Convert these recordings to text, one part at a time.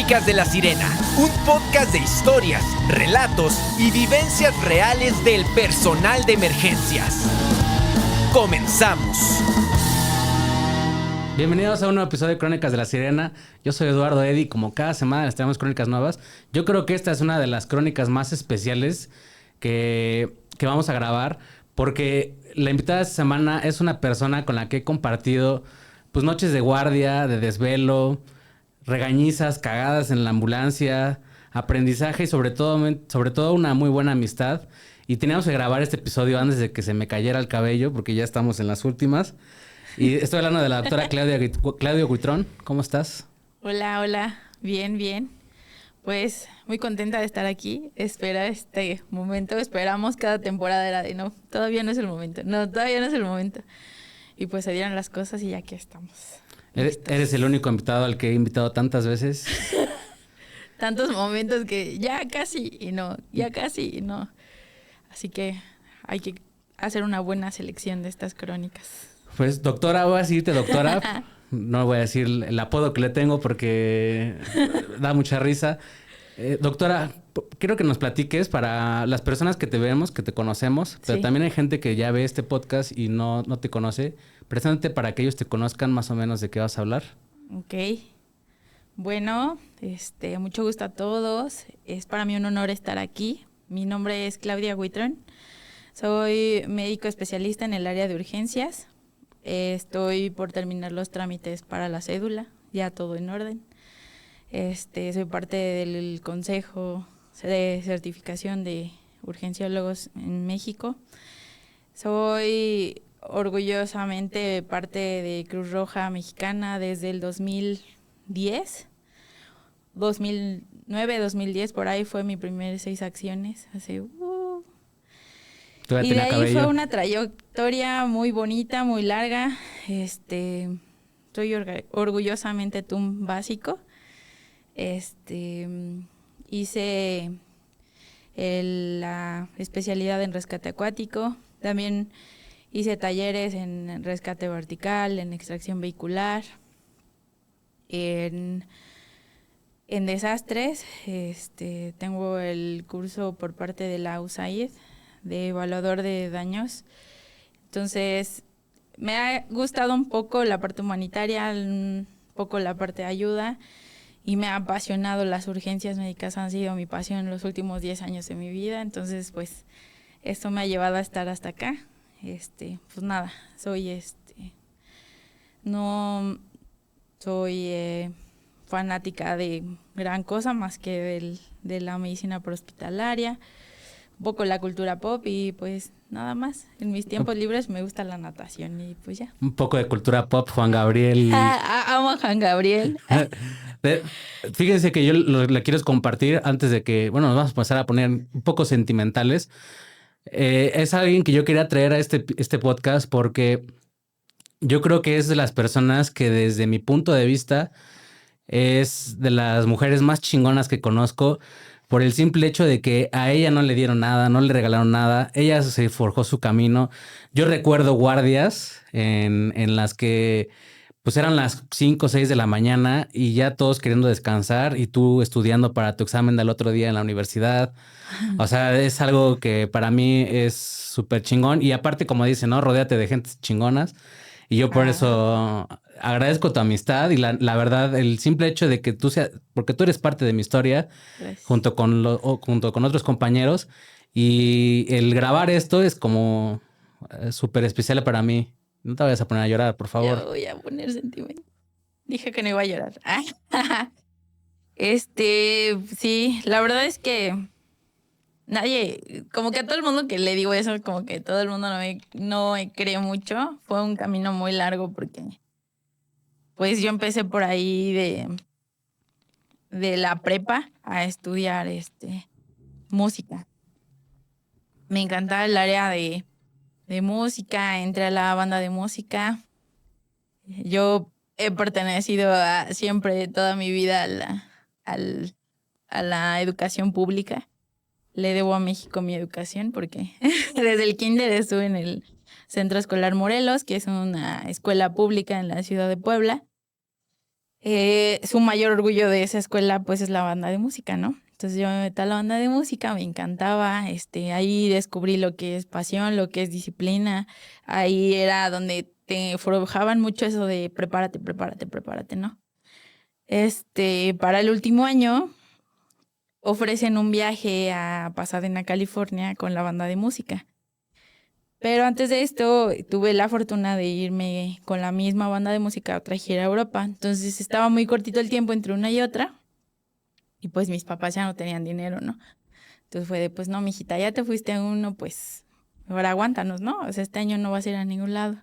Crónicas de la Sirena, un podcast de historias, relatos y vivencias reales del personal de emergencias. ¡Comenzamos! Bienvenidos a un nuevo episodio de Crónicas de la Sirena. Yo soy Eduardo Eddy. Como cada semana les traemos crónicas nuevas. Yo creo que esta es una de las crónicas más especiales que vamos a grabar, porque la invitada de esta semana es una persona con la que he compartido pues noches de guardia, de desvelo, regañizas, cagadas en la ambulancia, aprendizaje y sobre todo una muy buena amistad. Y teníamos que grabar este episodio antes de que se me cayera el cabello, porque ya estamos en las últimas. Y estoy hablando de la doctora Claudia Huitrón. ¿Cómo estás? Hola. Bien. Pues muy contenta de estar aquí. Espera este momento. Esperamos cada temporada era de no, todavía no es el momento. Y pues se dieron las cosas y ya aquí estamos. ¿Eres el único invitado al que he invitado tantas veces? Tantos momentos que ya casi y no. Así que hay que hacer una buena selección de estas crónicas. Pues doctora, voy a decirte doctora. No voy a decir el apodo que le tengo porque da mucha risa. Doctora, quiero que nos platiques para las personas que te vemos, que te conocemos, pero Sí. también hay gente que ya ve este podcast y no te conoce. Preséntate para que ellos te conozcan más o menos de qué vas a hablar. Ok. Bueno, mucho gusto a todos. Es para mí un honor estar aquí. Mi nombre es Claudia Huitrón. Soy médico especialista en el área de urgencias. Estoy por terminar los trámites para la cédula, ya todo en orden. Soy parte del Consejo de Certificación de Urgenciólogos en México. Soy orgullosamente parte de Cruz Roja Mexicana desde el 2010. 2009, 2010, por ahí fue mi primer 6 acciones. Todavía Y de tenía ahí cabello. fue una trayectoria muy bonita, muy larga. Soy orgullosamente TUM básico. Hice la especialidad en rescate acuático. También hice talleres en rescate vertical, en extracción vehicular, en desastres. Tengo el curso por parte de la USAID de evaluador de daños. Entonces, me ha gustado un poco la parte humanitaria, un poco la parte de ayuda, y me ha apasionado las urgencias médicas. Han sido mi pasión en los últimos 10 años de mi vida. Entonces, pues, esto me ha llevado a estar hasta acá. Pues nada, no soy fanática de gran cosa más que de la medicina prehospitalaria, un poco la cultura pop y pues nada más. En mis tiempos libres me gusta la natación y pues ya. Un poco de cultura pop, Juan Gabriel. Amo a Juan Gabriel. Fíjense que yo le quiero compartir antes de que, bueno, nos vamos a pasar a poner un poco sentimentales. Es alguien que yo quería traer a este podcast porque yo creo que es de las personas que desde mi punto de vista es de las mujeres más chingonas que conozco, por el simple hecho de que a ella no le dieron nada, no le regalaron nada, ella se forjó su camino. Yo recuerdo guardias en las que pues eran las 5 o 6 de la mañana y ya todos queriendo descansar y tú estudiando para tu examen del otro día en la universidad. O sea, es algo que para mí es súper chingón. Y aparte, como dicen, ¿no? Rodéate de gente chingonas. Y yo por eso agradezco tu amistad y la verdad, el simple hecho de que tú seas, porque tú eres parte de mi historia, Gracias. junto con otros compañeros, y el grabar esto es como súper especial para mí. No te vayas a poner a llorar, por Ya favor. me voy a poner sentimental. Dije que no iba a llorar. Sí, la verdad es que nadie, como que a todo el mundo que le digo eso, como que todo el mundo no me cree mucho. Fue un camino muy largo porque pues yo empecé por ahí de la prepa a estudiar música. Me encantaba el área de música, entré a la banda de música. Yo he pertenecido siempre toda mi vida a la educación pública. Le debo a México mi educación porque desde el kinder estuve en el Centro Escolar Morelos, que es una escuela pública en la ciudad de Puebla. Su mayor orgullo de esa escuela pues es la banda de música, ¿no? Entonces yo me metí a la banda de música, me encantaba, ahí descubrí lo que es pasión, lo que es disciplina, ahí era donde te forjaban mucho eso de prepárate, prepárate, prepárate, ¿no? Para el último año ofrecen un viaje a Pasadena, California con la banda de música. Pero antes de esto tuve la fortuna de irme con la misma banda de música a otra gira a Europa. Entonces estaba muy cortito el tiempo entre una y otra. Y pues mis papás ya no tenían dinero, ¿no? Entonces fue de, pues no, mijita, ya te fuiste a uno, pues ahora aguántanos, ¿no? O sea, este año no vas a ir a ningún lado.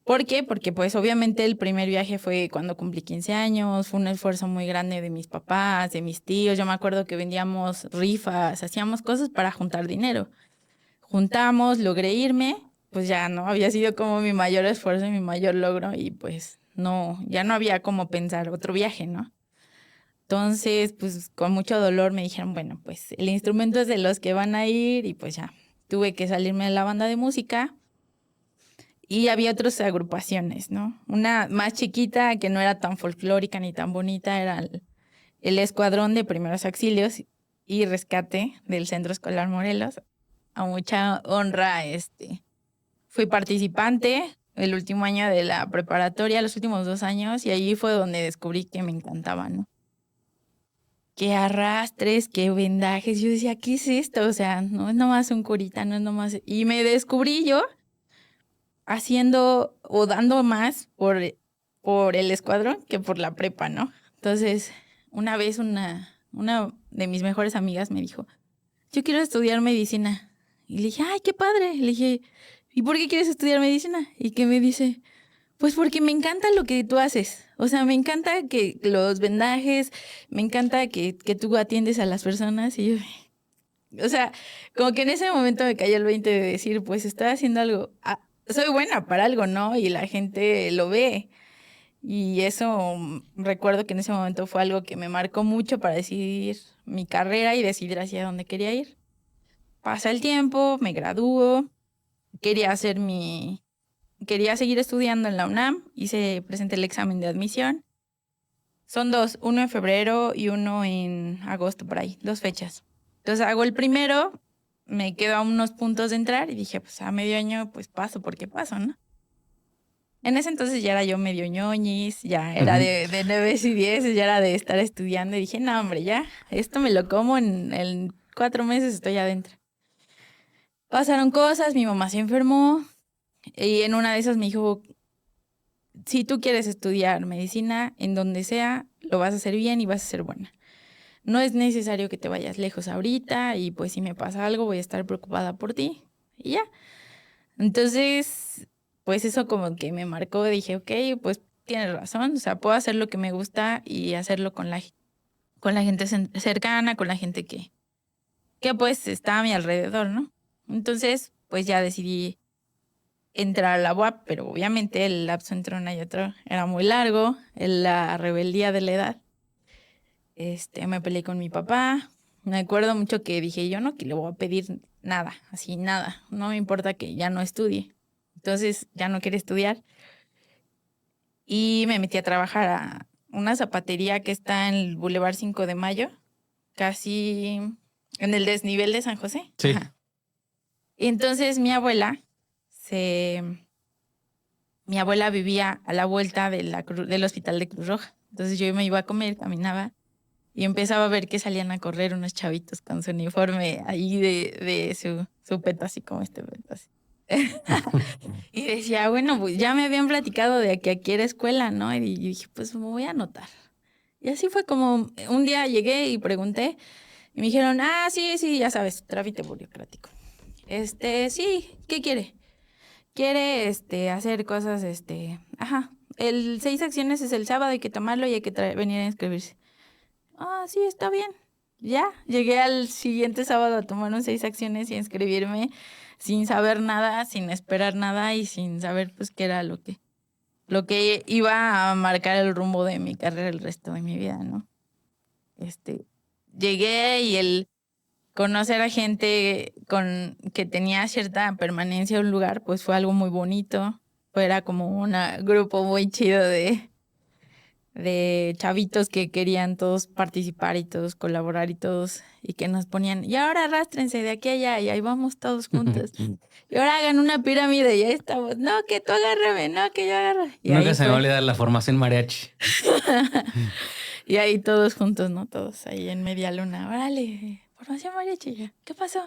¿Por qué? Porque pues obviamente el primer viaje fue cuando cumplí 15 años, fue un esfuerzo muy grande de mis papás, de mis tíos. Yo me acuerdo que vendíamos rifas, hacíamos cosas para juntar dinero. Juntamos, logré irme, pues ya no, había sido como mi mayor esfuerzo y mi mayor logro y pues no, ya no había como pensar otro viaje, ¿no? Entonces, pues con mucho dolor me dijeron, bueno, pues el instrumento es de los que van a ir y pues ya, tuve que salirme de la banda de música y había otras agrupaciones, ¿no? Una más chiquita que no era tan folclórica ni tan bonita era el Escuadrón de Primeros Auxilios y Rescate del Centro Escolar Morelos. A mucha honra, fui participante el último año de la preparatoria, los últimos 2 años, y allí fue donde descubrí que me encantaba, ¿no? Qué arrastres, qué vendajes. Yo decía, ¿qué es esto? O sea, no es nomás un curita, no es nomás... Y me descubrí yo haciendo o dando más por el escuadrón que por la prepa, ¿no? Entonces, una vez una de mis mejores amigas me dijo, yo quiero estudiar medicina. Y le dije, ay, qué padre. Le dije, ¿y por qué quieres estudiar medicina? Y que me dice, pues porque me encanta lo que tú haces. O sea, me encanta que los vendajes, me encanta que tú atiendes a las personas. Y yo, o sea, como que en ese momento me cayó el 20 de decir, pues estoy haciendo algo, soy buena para algo, ¿no? Y la gente lo ve. Y eso recuerdo que en ese momento fue algo que me marcó mucho para decidir mi carrera y decidir hacia dónde quería ir. Pasa el tiempo, me gradúo, quería seguir estudiando en la UNAM, presenté el examen de admisión. Son 2, uno en febrero y uno en agosto, por ahí, 2 fechas. Entonces hago el primero, me quedo a unos puntos de entrar y dije, pues a medio año, pues paso porque paso, ¿no? En ese entonces ya era yo medio ñoñis, ya era de 9 y 10, ya era de estar estudiando y dije, no, hombre, ya, esto me lo como en 4 meses, estoy adentro. Pasaron cosas, mi mamá se enfermó y en una de esas me dijo, si tú quieres estudiar medicina, en donde sea, lo vas a hacer bien y vas a ser buena. No es necesario que te vayas lejos ahorita y pues si me pasa algo voy a estar preocupada por ti y ya. Entonces, pues eso como que me marcó, dije, ok, pues tienes razón, o sea, puedo hacer lo que me gusta y hacerlo con la gente cercana, con la gente que pues está a mi alrededor, ¿no? Entonces, pues ya decidí entrar a la UAP, pero obviamente el lapso entre una y otra era muy largo, la rebeldía de la edad. Me peleé con mi papá, me acuerdo mucho que dije, yo no que le voy a pedir nada, así nada, no me importa que ya no estudie. Entonces ya no quiere estudiar y me metí a trabajar a una zapatería que está en el Boulevard 5 de Mayo, casi en el desnivel de San José. Sí. Ajá. Y entonces mi abuela vivía a la vuelta del hospital de Cruz Roja. Entonces yo me iba a comer, caminaba y empezaba a ver que salían a correr unos chavitos con su uniforme ahí de su peto, así como este peto así. Y decía, bueno, pues ya me habían platicado de que aquí era escuela, ¿no? Y dije, pues me voy a anotar. Y así fue como un día llegué y pregunté y me dijeron, sí, ya sabes, trámite burocrático. Sí, ¿qué quiere? Quiere, hacer cosas, el 6 acciones es el sábado, hay que tomarlo y hay que venir a inscribirse. Sí, está bien. Ya, llegué al siguiente sábado a tomar un 6 acciones y a inscribirme sin saber nada, sin esperar nada y sin saber pues qué era lo que iba a marcar el rumbo de mi carrera el resto de mi vida, ¿no? Llegué y el conocer a gente que tenía cierta permanencia en un lugar, pues fue algo muy bonito. Era como un grupo muy chido de chavitos que querían todos participar y todos colaborar y que nos ponían, y ahora arrástrense de aquí a allá y ahí vamos todos juntos. Y ahora hagan una pirámide y ahí estamos. No, que tú agárrame, no, que yo agarre. Y Nunca ahí se me va a olvidar la formación mariachi. Y ahí todos juntos, ¿no? Todos ahí en media luna. Órale, formación mariachi. ¿Qué pasó?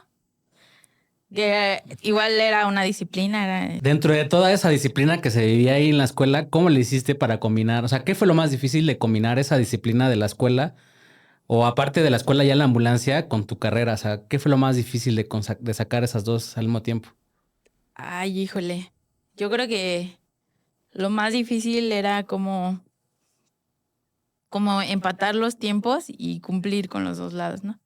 Que igual era una disciplina. Dentro de toda esa disciplina que se vivía ahí en la escuela, ¿cómo le hiciste para combinar? O sea, ¿qué fue lo más difícil de combinar esa disciplina de la escuela o aparte de la escuela ya en la ambulancia con tu carrera? O sea, ¿qué fue lo más difícil de sacar esas dos al mismo tiempo? Ay, híjole. Yo creo que lo más difícil era como empatar los tiempos y cumplir con los dos lados, ¿no?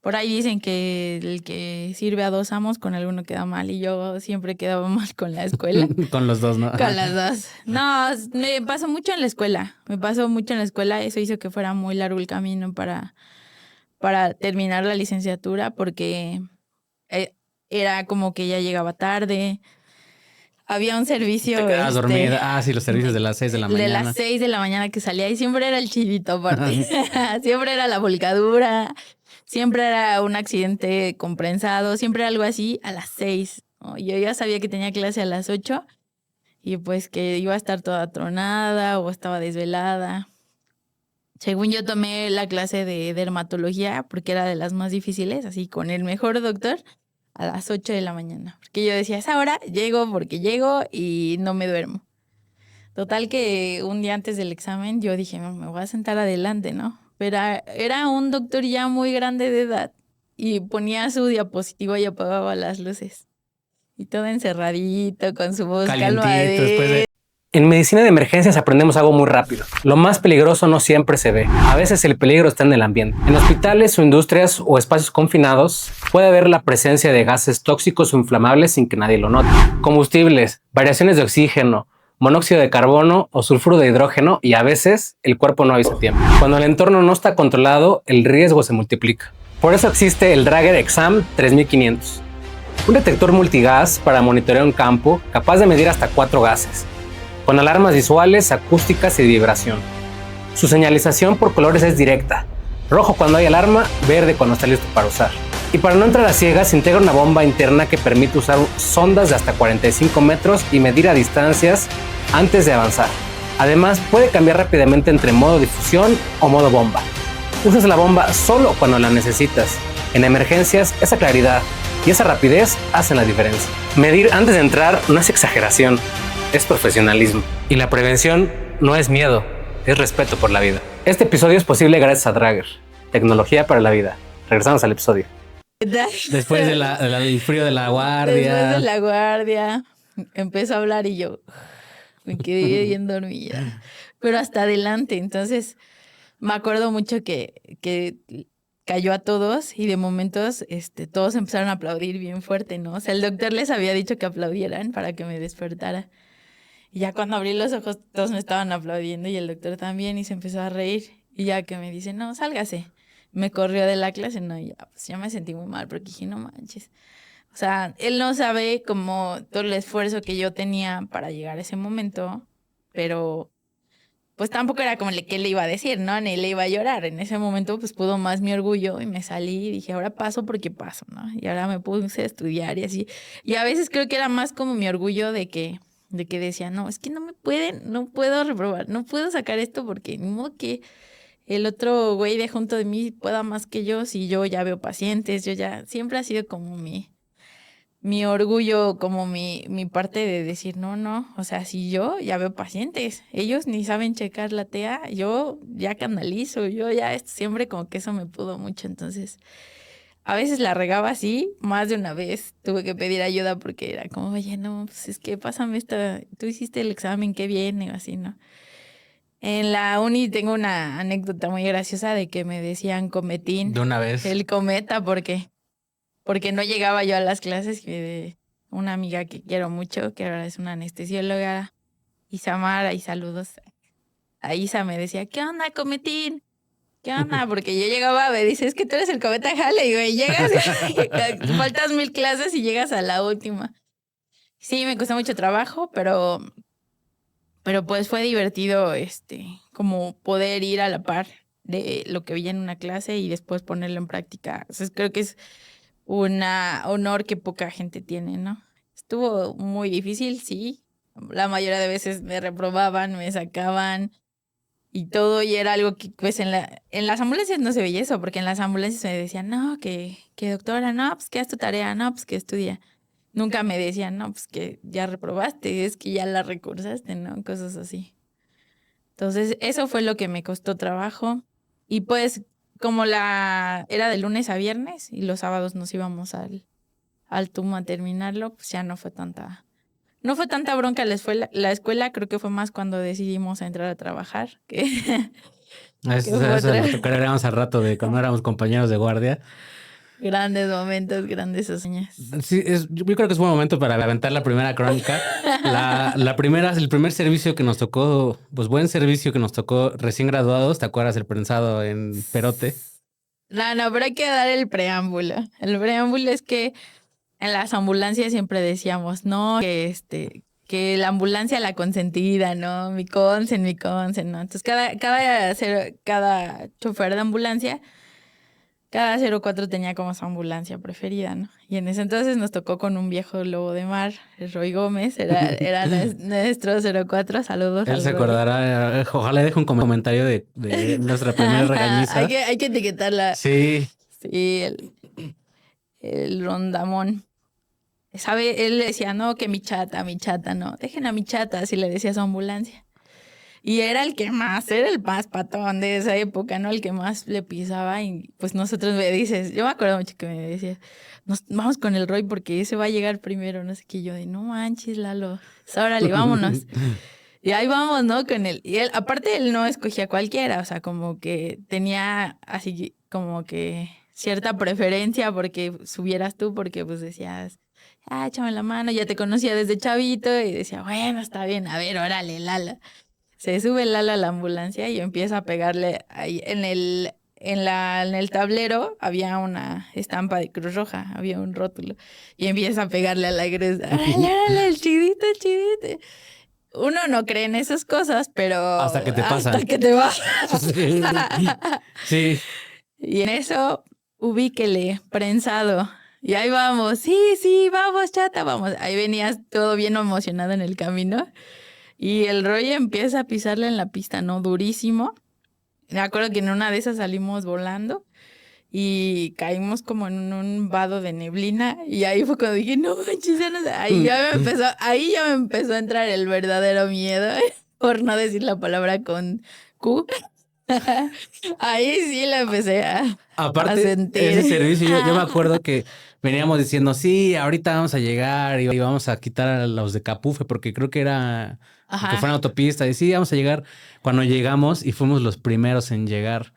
Por ahí dicen que el que sirve a dos amos con alguno queda mal y yo siempre quedaba mal con la escuela. Con los dos, ¿no? Con las dos. No, me pasó mucho en la escuela. Eso hizo que fuera muy largo el camino para terminar la licenciatura porque era como que ya llegaba tarde. Había un servicio. Te quedabas dormida. Ah, sí, los servicios de las 6 de la mañana. De las 6 de la mañana que salía y siempre era el chivito aparte. Siempre era la volcadura. Siempre era un accidente comprensado. Siempre era algo así a las 6. ¿No? Yo ya sabía que tenía clase a las 8 y pues que iba a estar toda tronada o estaba desvelada. Según yo tomé la clase de dermatología porque era de las más difíciles, así con el mejor doctor a las 8 de la mañana. Porque yo decía, a esa hora llego porque llego y no me duermo. Total que un día antes del examen yo dije, me voy a sentar adelante, ¿no? Pero era un doctor ya muy grande de edad y ponía su diapositiva y apagaba las luces. Y todo encerradito, con su voz calmadita. En medicina de emergencias aprendemos algo muy rápido. Lo más peligroso no siempre se ve. A veces el peligro está en el ambiente. En hospitales o industrias o espacios confinados puede haber la presencia de gases tóxicos o inflamables sin que nadie lo note. Combustibles, variaciones de oxígeno, monóxido de carbono o sulfuro de hidrógeno y a veces el cuerpo no avisa a tiempo. Cuando el entorno no está controlado, el riesgo se multiplica. Por eso existe el Draeger Exam 3500. Un detector multigas para monitorear un campo capaz de medir hasta 4 gases, con alarmas visuales, acústicas y de vibración. Su señalización por colores es directa: rojo cuando hay alarma, verde cuando está listo para usar. Y para no entrar a ciegas, integra una bomba interna que permite usar sondas de hasta 45 metros y medir a distancias antes de avanzar. Además, puede cambiar rápidamente entre modo difusión o modo bomba. Usas la bomba solo cuando la necesitas. En emergencias, esa claridad y esa rapidez hacen la diferencia. Medir antes de entrar no es exageración, es profesionalismo. Y la prevención no es miedo, es respeto por la vida. Este episodio es posible gracias a Draeger, tecnología para la vida. Regresamos al episodio. Después del frío de la guardia. Después de la guardia, empezó a hablar y yo me quedé bien dormida. Pero hasta adelante, entonces me acuerdo mucho que cayó a todos y de momentos todos empezaron a aplaudir bien fuerte, ¿no? O sea, el doctor les había dicho que aplaudieran para que me despertara. Y ya cuando abrí los ojos todos me estaban aplaudiendo y el doctor también y se empezó a reír. Y ya que me dice, no, sálgase. Me corrió de la clase, no, ya me sentí muy mal porque dije, no manches. O sea, él no sabe como todo el esfuerzo que yo tenía para llegar a ese momento, pero pues tampoco era como que le iba a decir, ¿no? Ni le iba a llorar. En ese momento pues pudo más mi orgullo y me salí y dije, ahora paso porque paso, ¿no? Y ahora me puse a estudiar y así. Y a veces creo que era más como mi orgullo de que decía, no, es que no puedo reprobar, no puedo sacar esto porque ni modo que el otro güey de junto de mí pueda más que yo, si yo ya veo pacientes, siempre ha sido como mi orgullo, como mi parte de decir, no, o sea, si yo ya veo pacientes, ellos ni saben checar la TEA, yo ya canalizo, siempre como que eso me pudo mucho, entonces a veces la regaba así, más de una vez tuve que pedir ayuda porque era como, oye, no, pues es que pásame tú hiciste el examen, qué viene, o así, ¿no? En la uni tengo una anécdota muy graciosa de que me decían cometín. De una vez. El cometa, porque no llegaba yo a las clases. Una amiga que quiero mucho, que ahora es una anestesióloga, Isamara, y saludos. A Isa me decía, ¿qué onda, cometín? ¿Qué onda? Porque yo llegaba, me dice, es que tú eres el cometa Halley, güey. Llegas, faltas 1000 clases y llegas a la última. Sí, me costó mucho trabajo, pero Pero pues fue divertido, como poder ir a la par de lo que veía en una clase y después ponerlo en práctica. O sea, creo que es un honor que poca gente tiene, ¿no? Estuvo muy difícil, sí. La mayoría de veces me reprobaban, me sacaban y todo, y era algo que pues en las ambulancias no se veía eso, porque en las ambulancias me decían, no, que doctora, no, pues que haz tu tarea, no, pues que estudia. Nunca me decían, no, pues que ya reprobaste, es que ya la recursaste, ¿no? Cosas así. Entonces, eso fue lo que me costó trabajo. Y pues, como era de lunes a viernes y los sábados nos íbamos al TUM a terminarlo, pues ya no fue tanta bronca la escuela, creo que fue más cuando decidimos entrar a trabajar. Eso lo tocaríamos al rato de cuando éramos compañeros de guardia. Grandes momentos, grandes hazañas. Sí, yo creo que es buen momento para aventar la primera crónica. El primer servicio que nos tocó, pues buen servicio que nos tocó recién graduados, ¿te acuerdas? El prensado en Perote. No, pero hay que dar el preámbulo. El preámbulo es que en las ambulancias siempre decíamos, no, que la ambulancia la consentida, ¿no? Mi consen, ¿no? Entonces cada chofer de ambulancia, cada 04 tenía como su ambulancia preferida, ¿no? Y en ese entonces nos tocó con un viejo lobo de mar, el Roy Gómez, era nuestro 04, saludos. Él se acordará, ojalá deje un comentario de nuestra primera regañiza. Hay que etiquetarla. Sí. Sí, el rondamón. ¿Sabe? Él decía, no, que mi chata, no, dejen a mi chata, así le decía a su ambulancia. Y era el más patón de esa época, ¿no? El que más le pisaba y pues nosotros me dices, yo me acuerdo mucho que me decía, vamos con el Roy porque ese va a llegar primero, no sé qué, yo de, no manches, Lalo, órale, vámonos. Y ahí vamos, ¿no? Con él. Y él, aparte, él no escogía a cualquiera, o sea, como que tenía así como que cierta preferencia porque subieras tú, porque pues decías, échame la mano, ya te conocía desde chavito y decía, bueno, está bien, a ver, órale, Lala. Se sube Lala a la ambulancia y empieza a pegarle ahí en el tablero había una estampa de Cruz Roja, había un rótulo y empieza a pegarle a la cruz. ¡Órale, el chidito, el chidito! Uno no cree en esas cosas, pero hasta que te pasa. Hasta que te va. Sí. Y en eso, ubíquele, prensado. Y ahí vamos, sí, vamos, chata, vamos. Ahí venías todo bien emocionado en el camino. Y el Roy empieza a pisarle en la pista, ¿no? Durísimo. Me acuerdo que en una de esas salimos volando y caímos como en un vado de neblina. Y ahí fue cuando dije, no manches, ya no sé. Ahí ya me empezó a entrar el verdadero miedo, por no decir la palabra con Q. Ahí sí la empecé a sentir. Ese servicio, yo me acuerdo que veníamos diciendo, sí, ahorita vamos a llegar y vamos a quitar a los de Capufe, porque creo que era que fue en autopista. Y sí, vamos a llegar. Cuando llegamos y fuimos los primeros en llegar.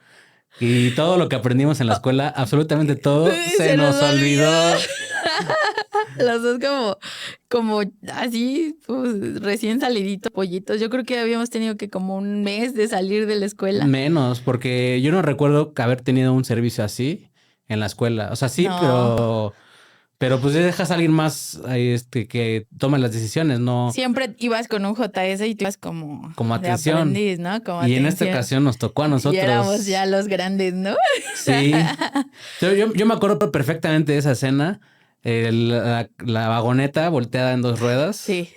Y todo lo que aprendimos en la escuela, absolutamente todo, se nos olvidó. Los dos como así, pues recién saliditos, pollitos. Yo creo que habíamos tenido que como un mes de salir de la escuela. Menos, porque yo no recuerdo haber tenido un servicio así en la escuela. O sea, sí, no. Pero pues dejas a alguien más que tome las decisiones, ¿no? Siempre ibas con un JS y tú ibas como atención. Aprendiz, ¿no? Como y atención. En esta ocasión nos tocó a nosotros. Y éramos ya los grandes, ¿no? Sí. Yo me acuerdo perfectamente de esa escena. La vagoneta volteada en 2 ruedas. Sí.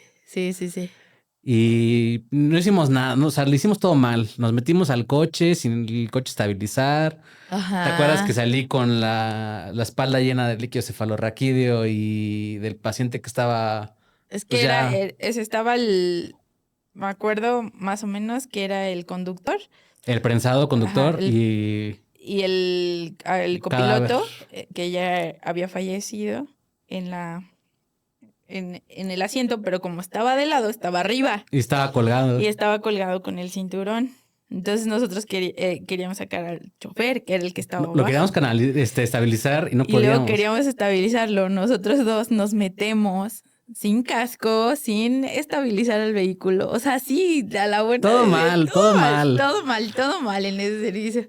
Y no hicimos nada, ¿no? O sea, le hicimos todo mal. Nos metimos al coche sin el coche estabilizar. Ajá. ¿Te acuerdas que salí con la espalda llena de líquido cefalorraquídeo y del paciente que estaba... Es que pues estaba me acuerdo más o menos que era el conductor. El prensado conductor. Ajá, y el copiloto, que ya había fallecido en el asiento, pero como estaba de lado, estaba arriba. Y estaba colgado. Y estaba colgado con el cinturón. Entonces nosotros queríamos sacar al chofer, que era el que estaba abajo. Lo queríamos estabilizar y no podíamos. Y luego queríamos estabilizarlo. Nosotros dos nos metemos sin casco, sin estabilizar el vehículo. O sea, sí, a la buena. Todo mal. Todo mal en ese servicio.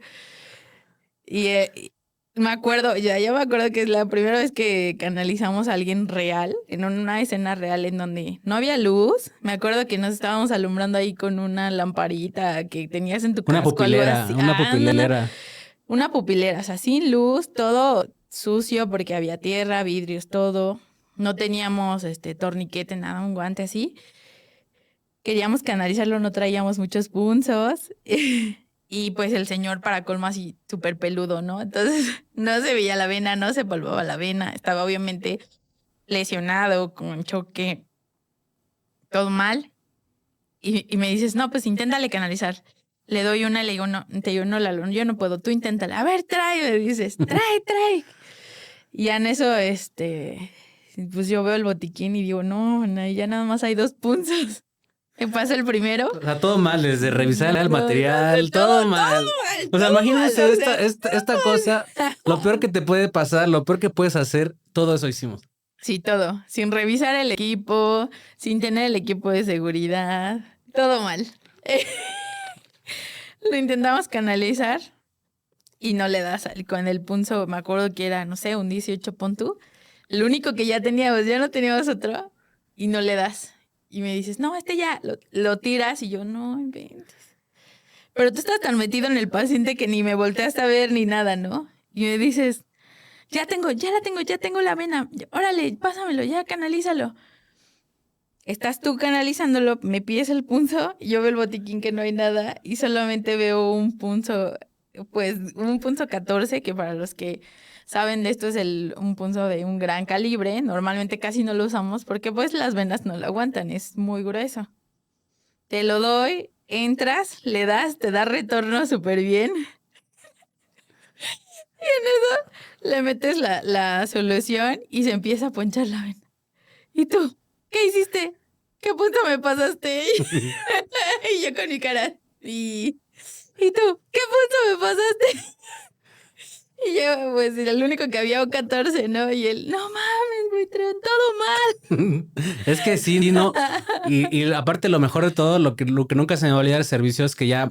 Me acuerdo, ya me acuerdo que es la primera vez que canalizamos a alguien real, en una escena real en donde no había luz. Me acuerdo que nos estábamos alumbrando ahí con una lamparita que tenías en tu Una casco, algo pupilera, así. una Ah, pupilera. una pupilera, o sea, sin luz, todo sucio porque había tierra, vidrios, todo. No teníamos torniquete, nada, un guante así. Queríamos canalizarlo, no traíamos muchos punzos. Y pues el señor para colmo así súper peludo, ¿no? Entonces no se veía la vena, no se palpaba la vena. Estaba obviamente lesionado, con choque, todo mal. Y me dices, no, pues inténtale canalizar. Le doy una, le digo, no, te digo, no, Lalo, yo no puedo, tú inténtale. A ver, trae, me dices, trae. Y ya en eso, pues yo veo el botiquín y digo, no, ya nada más hay 2 punzos. Me pasa el primero. O sea, todo mal, desde revisar el No, material, todo todo mal. mal, O sea, todo imagínense mal, o sea. esta cosa, lo peor que te puede pasar, lo peor que puedes hacer, todo eso hicimos. Sí, todo. Sin revisar el equipo, sin tener el equipo de seguridad. Todo mal. Lo intentamos canalizar y no le das con el punzo. Me acuerdo que era, no sé, un 18 pon tú. Lo único que ya teníamos, ya no teníamos otro y no le das. Y me dices, no, ya lo tiras y yo, no inventes. Pero tú estás tan metido en el paciente que ni me volteaste a ver ni nada, ¿no? Y me dices, ya tengo la vena. Órale, pásamelo, ya canalízalo. Estás tú canalizándolo, me pides el punzo, y yo veo el botiquín que no hay nada y solamente veo un punzo, pues un punzo 14, que para los que saben de esto es un punzo de un gran calibre. Normalmente casi no lo usamos porque pues las venas no lo aguantan, es muy grueso. Te lo doy, entras, le das, te da retorno súper bien. Y en eso le metes la solución y se empieza a ponchar la vena. ¿Y tú? ¿Qué hiciste? ¿Qué punto me pasaste? Y yo con mi cara. ¿Y tú? ¿Qué punto me pasaste? Y yo, pues, era el único que había un 14, ¿no? Y él, no mames, güey, todo mal. Es que sí, no. Y aparte, lo mejor de todo, lo que nunca se me va a olvidar del servicio es que ya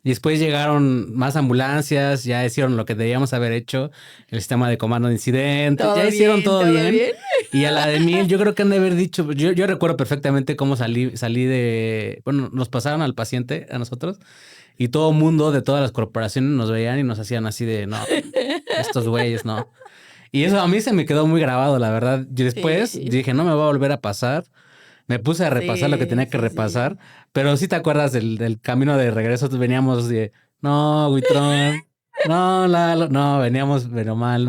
después llegaron más ambulancias, ya hicieron lo que debíamos haber hecho, el sistema de comando de incidentes, ya hicieron todo bien. Y a la de 1000, yo creo que han de haber dicho, yo recuerdo perfectamente cómo salí de, bueno, nos pasaron al paciente, a nosotros, y todo mundo de todas las corporaciones nos veían y nos hacían así de, no, estos güeyes, no. Y eso a mí se me quedó muy grabado, la verdad. Y después dije, no me va a volver a pasar. Me puse a repasar lo que tenía que repasar. Pero sí te acuerdas del camino de regreso, veníamos de, no, Huitrón, no, Lalo, no, veníamos, pero mal.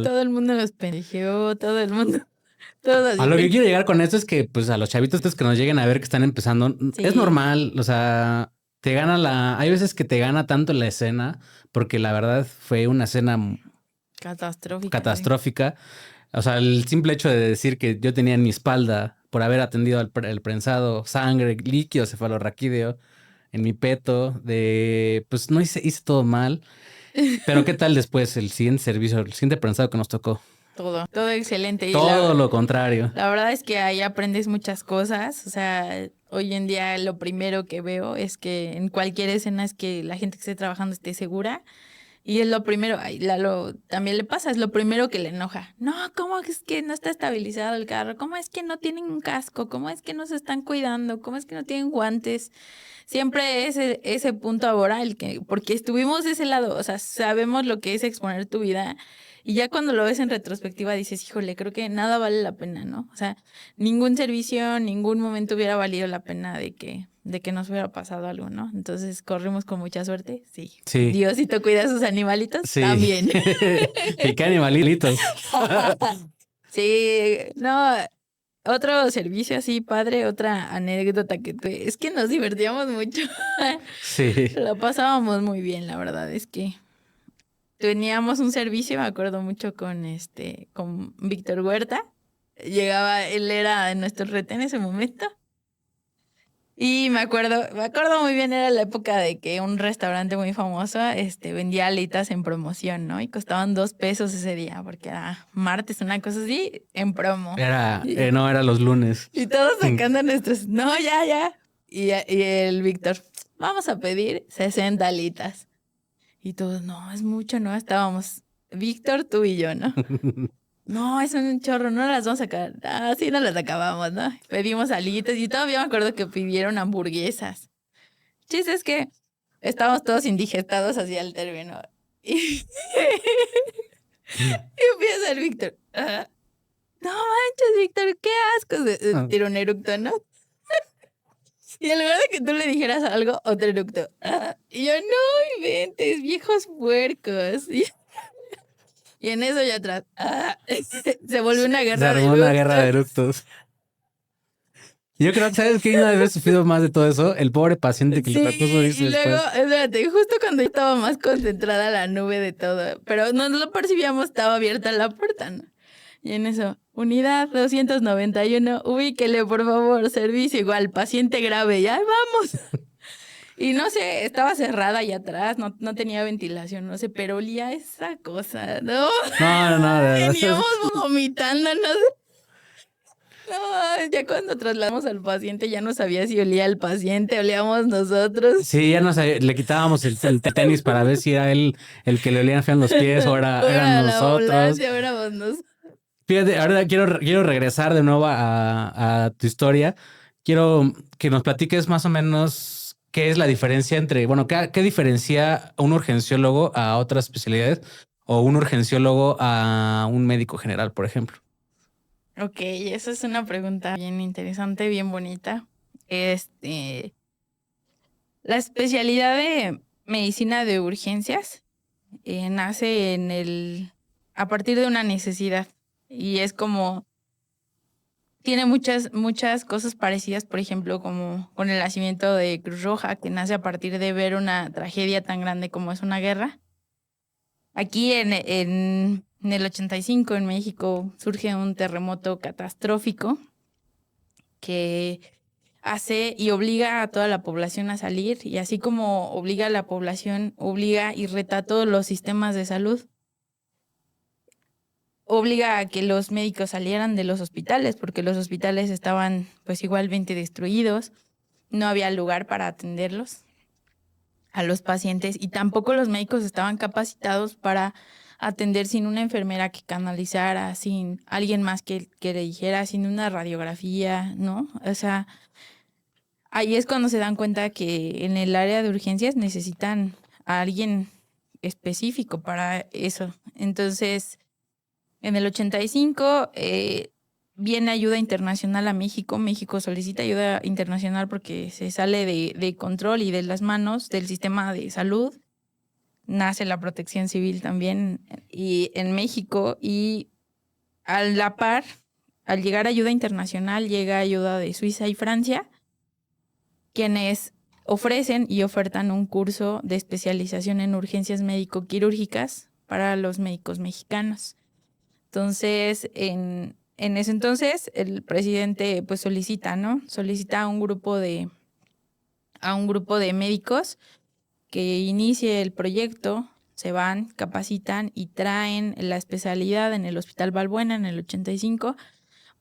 Todo el mundo nos pendejeó, todo el mundo. A lo que quiero llegar con esto es que, pues, a los chavitos que nos lleguen a ver que están empezando, es normal, o sea, te gana hay veces que te gana tanto la escena, porque la verdad fue una escena catastrófica. O sea, el simple hecho de decir que yo tenía en mi espalda, por haber atendido el prensado, sangre, líquido cefalorraquídeo en mi peto, pues no hice todo mal. Pero ¿qué tal después el siguiente servicio, el siguiente prensado que nos tocó? Todo excelente. Todo lo contrario. La verdad es que ahí aprendes muchas cosas. O sea, hoy en día lo primero que veo es que en cualquier escena es que la gente que esté trabajando esté segura. Y es lo primero, a Lalo también le pasa, es lo primero que le enoja. No, ¿cómo es que no está estabilizado el carro? ¿Cómo es que no tienen un casco? ¿Cómo es que no se están cuidando? ¿Cómo es que no tienen guantes? Siempre ese punto ahora, porque estuvimos de ese lado, o sea, sabemos lo que es exponer tu vida. Y ya cuando lo ves en retrospectiva dices, híjole, creo que nada vale la pena, ¿no? O sea, ningún servicio, ningún momento hubiera valido la pena de que nos hubiera pasado algo, ¿no? Entonces, ¿corrimos con mucha suerte? Sí. Diosito cuida a sus animalitos. Sí. También. ¿Y qué animalitos? Sí, no, otro servicio así, padre, otra anécdota es que nos divertíamos mucho. Sí. Lo pasábamos muy bien, la verdad, es que teníamos un servicio, me acuerdo mucho con Víctor Huerta. Él era nuestro retén en ese momento. Y me acuerdo muy bien, era la época de que un restaurante muy famoso vendía alitas en promoción, ¿no? Y costaban $2 ese día, porque era martes, una cosa así, en promo. Era los lunes. Y todos sacando nuestros, no, ya. Y el Víctor, vamos a pedir 60 alitas. Y todos, no, es mucho, ¿no? Estábamos Víctor, tú y yo, ¿no? No, es un chorro, no las vamos a sacar. Ah, sí, no las acabamos, ¿no? Pedimos alitas y todavía me acuerdo que pidieron hamburguesas. Chiste es que estábamos todos indigestados hacia el término. Y, y empieza el Víctor. No manches, Víctor, qué asco. Tiró un eructo, ¿no? Y en lugar de que tú le dijeras algo, otro eructo. Y yo, no inventes, viejos puercos. Y en eso ya atrás, se volvió una Se guerra de armó una eructos. guerra de eructos. Yo creo que, ¿sabes quién ha de haber sufrido más de todo eso? El pobre paciente que le tocó subirse y luego, después. espérate, justo cuando yo estaba más concentrada la nube de todo, pero no lo percibíamos, estaba abierta la puerta, ¿no? Y en eso, unidad 291, ubíquele, por favor, servicio igual, paciente grave, ya vamos. Y no sé, estaba cerrada allá atrás, no tenía ventilación, no sé, pero olía esa cosa, ¿no? No, de verdad. Veníamos vomitando, no sé. No, ya cuando trasladamos al paciente ya no sabía si olía el paciente, olíamos nosotros. Sí, ya le quitábamos el tenis para ver si era él el que le olían feo en los pies o eran la nosotros. ambulancia, éramos nosotros. Fíjate, ahora quiero regresar de nuevo a tu historia. Quiero que nos platiques más o menos qué es la diferencia entre, bueno, qué diferencia un urgenciólogo a otras especialidades o un urgenciólogo a un médico general, por ejemplo. Ok, esa es una pregunta bien interesante, bien bonita. La especialidad de medicina de urgencias nace a partir de una necesidad y es como, tiene muchas cosas parecidas, por ejemplo, como con el nacimiento de Cruz Roja, que nace a partir de ver una tragedia tan grande como es una guerra. Aquí en el 85 en México surge un terremoto catastrófico que hace y obliga a toda la población a salir, y así como obliga a la población, obliga y reta a todos los sistemas de salud. Obliga a que los médicos salieran de los hospitales, porque los hospitales estaban pues igualmente destruidos, no había lugar para atenderlos a los pacientes y tampoco los médicos estaban capacitados para atender sin una enfermera que canalizara, sin alguien más que le dijera, sin una radiografía, ¿no? O sea, ahí es cuando se dan cuenta que en el área de urgencias necesitan a alguien específico para eso. Entonces, en el 85 viene ayuda internacional a México. México solicita ayuda internacional porque se sale de control y de las manos del sistema de salud. Nace la protección civil también y en México, y a la par, al llegar ayuda internacional, llega ayuda de Suiza y Francia, quienes ofrecen y ofertan un curso de especialización en urgencias médico-quirúrgicas para los médicos mexicanos. Entonces, en ese entonces, el presidente pues solicita a un grupo de médicos que inicie el proyecto, se van, capacitan y traen la especialidad en el Hospital Balbuena en el 85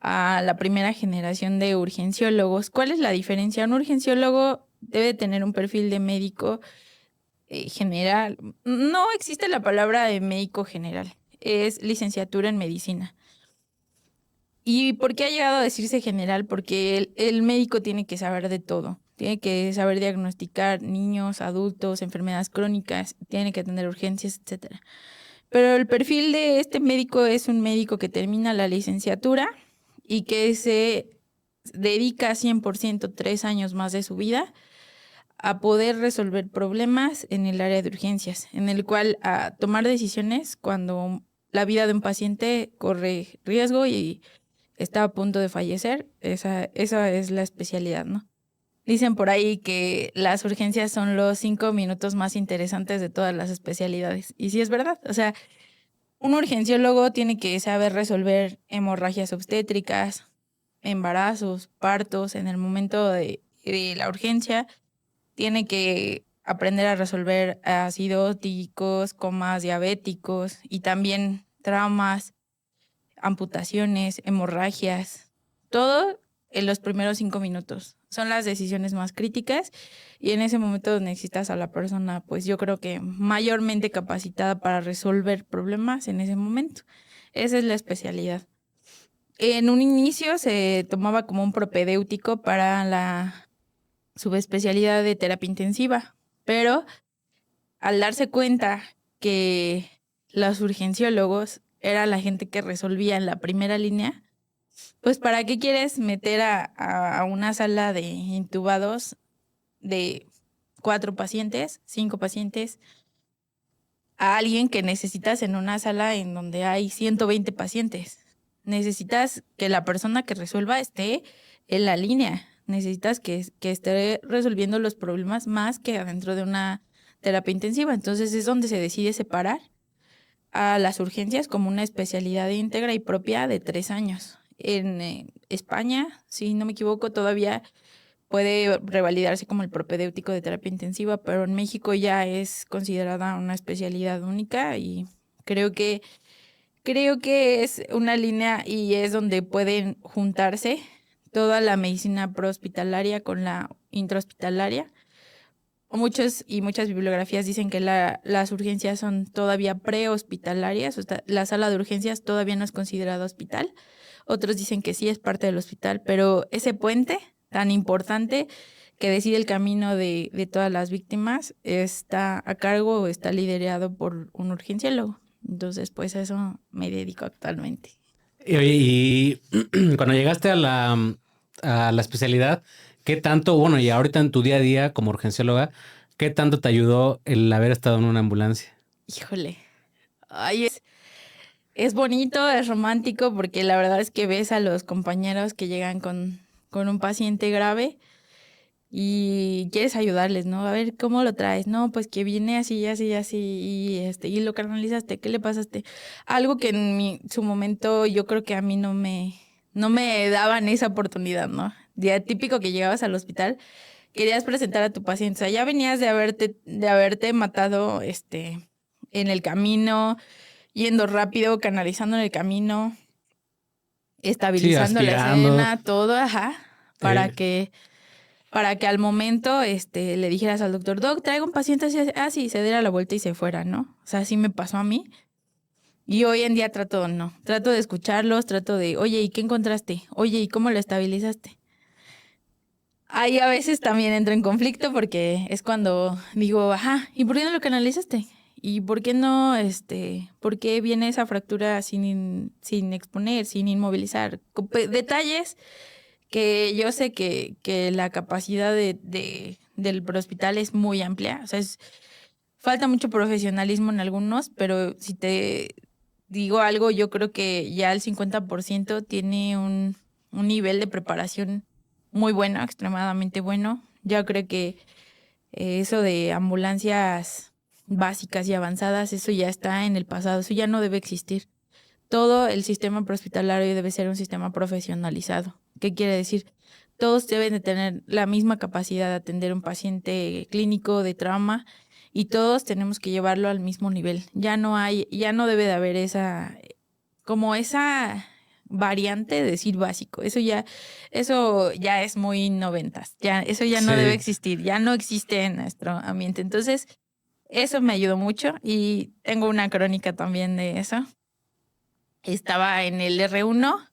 a la primera generación de urgenciólogos. ¿Cuál es la diferencia? Un urgenciólogo debe tener un perfil de médico general. No existe la palabra de médico general, es licenciatura en medicina. ¿Y por qué ha llegado a decirse general? Porque el médico tiene que saber de todo. Tiene que saber diagnosticar niños, adultos, enfermedades crónicas, tiene que atender urgencias, etc. Pero el perfil de este médico es un médico que termina la licenciatura y que se dedica 100%, 3 años más de su vida, a poder resolver problemas en el área de urgencias, en el cual a tomar decisiones cuando la vida de un paciente corre riesgo y está a punto de fallecer. Esa es la especialidad, ¿no? Dicen por ahí que las urgencias son los 5 minutos más interesantes de todas las especialidades. Y sí es verdad. O sea, un urgenciólogo tiene que saber resolver hemorragias obstétricas, embarazos, partos en el momento de la urgencia. Tiene que aprender a resolver acidóticos, comas diabéticos y también traumas, amputaciones, hemorragias. Todo en los primeros 5 minutos. O son las decisiones más críticas y en ese momento necesitas a la persona, pues yo creo que mayormente capacitada para resolver problemas en ese momento. Esa es la especialidad. En un inicio se tomaba como un propedéutico para la subespecialidad de terapia intensiva, pero al darse cuenta que los urgenciólogos era la gente que resolvía en la primera línea, pues ¿para qué quieres meter a una sala de intubados de 4 pacientes, 5 pacientes, a alguien que necesitas en una sala en donde hay 120 pacientes? Necesitas que la persona que resuelva esté en la línea. Necesitas que esté resolviendo los problemas más que adentro de una terapia intensiva. Entonces es donde se decide separar a las urgencias como una especialidad íntegra y propia de 3 años. En España, si no me equivoco, todavía puede revalidarse como el propedéutico de terapia intensiva, pero en México ya es considerada una especialidad única y creo que es una línea y es donde pueden juntarse toda la medicina prehospitalaria con la intrahospitalaria. Muchas bibliografías dicen que las urgencias son todavía prehospitalarias, o sea, la sala de urgencias todavía no es considerada hospital. Otros dicen que sí es parte del hospital, pero ese puente tan importante que decide el camino de todas las víctimas está a cargo o está liderado por un urgenciólogo. Entonces, pues a eso me dedico actualmente. Y cuando llegaste a la especialidad, ¿qué tanto, bueno, y ahorita en tu día a día como urgencióloga, qué tanto te ayudó el haber estado en una ambulancia? Híjole, ay, es bonito, es romántico, porque la verdad es que ves a los compañeros que llegan con un paciente grave y quieres ayudarles, ¿no? A ver, ¿cómo lo traes? No, pues que viene así, así, así, y lo canalizaste, ¿qué le pasaste? Algo que en su momento yo creo que a mí no me daban esa oportunidad, ¿no? Día típico que llegabas al hospital, querías presentar a tu paciente, o sea, ya venías de haberte matado en el camino, yendo rápido, canalizando en el camino, estabilizando la escena, todo, para que al momento le dijeras al doctor, Doc, traigo un paciente así, se diera la vuelta y se fuera, ¿no? O sea, así me pasó a mí. Y hoy en día trato de escucharlos, trato de, oye, ¿y qué encontraste? Oye, ¿y cómo lo estabilizaste? Ahí a veces también entro en conflicto porque es cuando digo, ¿y por qué no lo canalizaste? ¿Y por qué no, por qué viene esa fractura sin exponer, sin inmovilizar? Detalles que yo sé que la capacidad del hospital es muy amplia. O sea, falta mucho profesionalismo en algunos, pero si te digo algo, yo creo que ya el 50% tiene un nivel de preparación muy bueno, extremadamente bueno. Yo creo que eso de ambulancias básicas y avanzadas, eso ya está en el pasado, eso ya no debe existir. Todo el sistema prehospitalario debe ser un sistema profesionalizado. ¿Qué quiere decir? Todos deben de tener la misma capacidad de atender un paciente clínico de trauma y todos tenemos que llevarlo al mismo nivel. Ya no debe de haber esa variante de decir básico. Eso ya es muy noventas. Eso ya no debe existir. Ya no existe en nuestro ambiente. Entonces, eso me ayudó mucho y tengo una crónica también de eso. Estaba en el R1.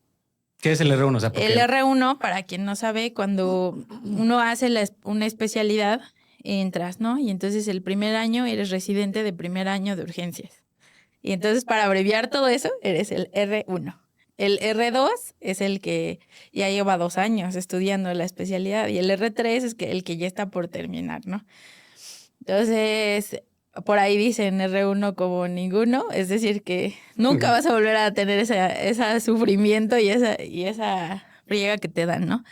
¿Qué es el R1? O sea, el R1, para quien no sabe, cuando uno hace una especialidad, entras, ¿no? Y entonces el primer año eres residente de primer año de urgencias. Y entonces, para abreviar todo eso, eres el R1. El R2 es el que ya lleva 2 años estudiando la especialidad y el R3 es el que ya está por terminar, ¿no? Entonces, por ahí dicen R1 como ninguno, es decir que nunca vas a volver a tener ese sufrimiento y esa friega que te dan, ¿no?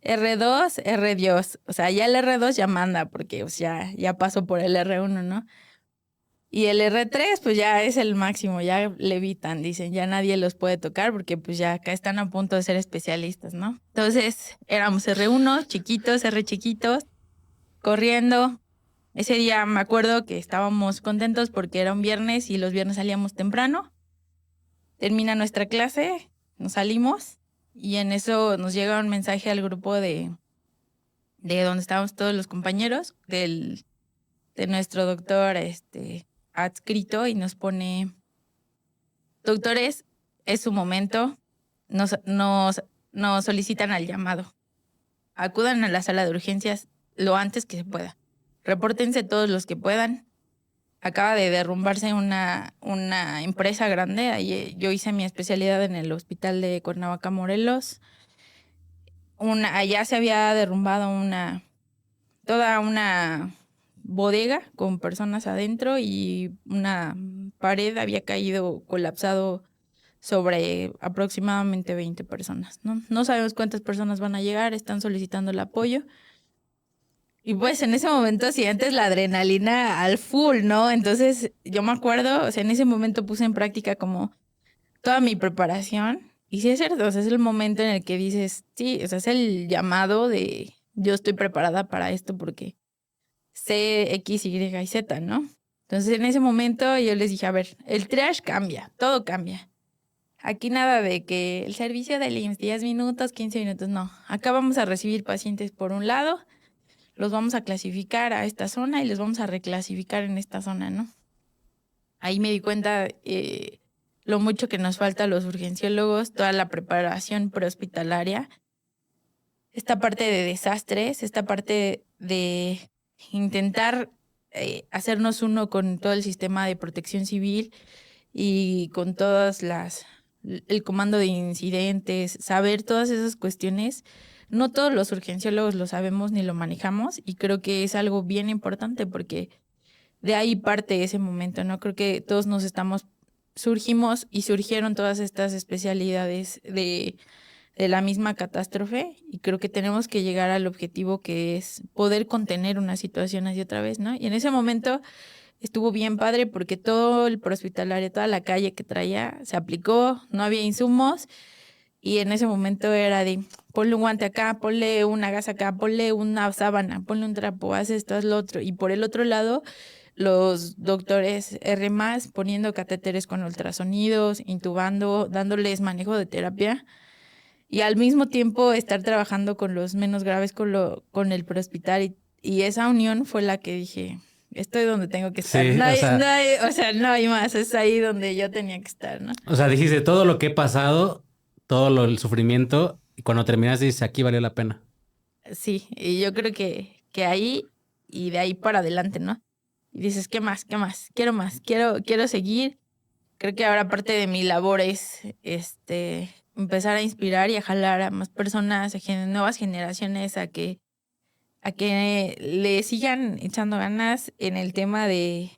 R2, R Dios, o sea, ya el R2 ya manda porque pues, ya pasó por el R1, ¿no? Y el R3 pues ya es el máximo, ya levitan, dicen, ya nadie los puede tocar porque pues ya acá están a punto de ser especialistas, ¿no? Entonces éramos R1, chiquitos, R chiquitos, corriendo. Ese día me acuerdo que estábamos contentos porque era un viernes y los viernes salíamos temprano. Termina nuestra clase, nos salimos y en eso nos llega un mensaje al grupo de de donde estábamos todos los compañeros, de nuestro doctor adscrito, y nos pone: doctores, es su momento, nos solicitan al llamado. Acudan a la sala de urgencias lo antes que se pueda. Repórtense todos los que puedan. Acaba de derrumbarse una empresa grande. Ahí, yo hice mi especialidad en el hospital de Cuernavaca, Morelos. Allá se había derrumbado toda una bodega con personas adentro, y una pared había caído, colapsado sobre aproximadamente 20 personas, ¿no? No sabemos cuántas personas van a llegar, están solicitando el apoyo. Y pues en ese momento sientes la adrenalina al full, ¿no? Entonces yo me acuerdo, o sea, en ese momento puse en práctica como toda mi preparación. Y sí es cierto, o sea, es el momento en el que dices, sí, o sea, es el llamado de yo estoy preparada para esto porque sé X, Y y Z, ¿no? Entonces en ese momento yo les dije, a ver, el triage cambia, todo cambia. Aquí nada de que el servicio del IMSS, 10 minutos, 15 minutos, no. Acá vamos a recibir pacientes por un lado, los vamos a clasificar a esta zona y los vamos a reclasificar en esta zona, ¿no? Ahí me di cuenta lo mucho que nos falta a los urgenciólogos, toda la preparación prehospitalaria, esta parte de desastres, esta parte de intentar hacernos uno con todo el sistema de protección civil y con el comando de incidentes, saber todas esas cuestiones. No todos los urgenciólogos lo sabemos ni lo manejamos, y creo que es algo bien importante porque de ahí parte ese momento, ¿no? Creo que todos surgimos y surgieron todas estas especialidades de la misma catástrofe, y creo que tenemos que llegar al objetivo, que es poder contener una situación así otra vez, ¿no? Y en ese momento estuvo bien padre porque todo el prehospitalario, toda la calle que traía, se aplicó, no había insumos, y en ese momento era de ponle un guante acá, ponle una gasa acá, ponle una sábana, ponle un trapo, haz esto, haz lo otro. Y por el otro lado, los doctores R+, poniendo catéteres con ultrasonidos, intubando, dándoles manejo de terapia, y al mismo tiempo estar trabajando con los menos graves con el prehospital, y esa unión fue la que dije, estoy donde tengo que estar. Sí, No hay más, es ahí donde yo tenía que estar, ¿no? O sea, dijiste todo lo que he pasado, el sufrimiento, y cuando terminaste dices, aquí valió la pena. Sí, y yo creo que ahí, y de ahí para adelante, ¿no? Y dices, ¿qué más? ¿Qué más? Quiero más, quiero seguir. Creo que ahora parte de mi labor es empezar a inspirar y a jalar a más personas, a nuevas generaciones, a que le sigan echando ganas en el tema de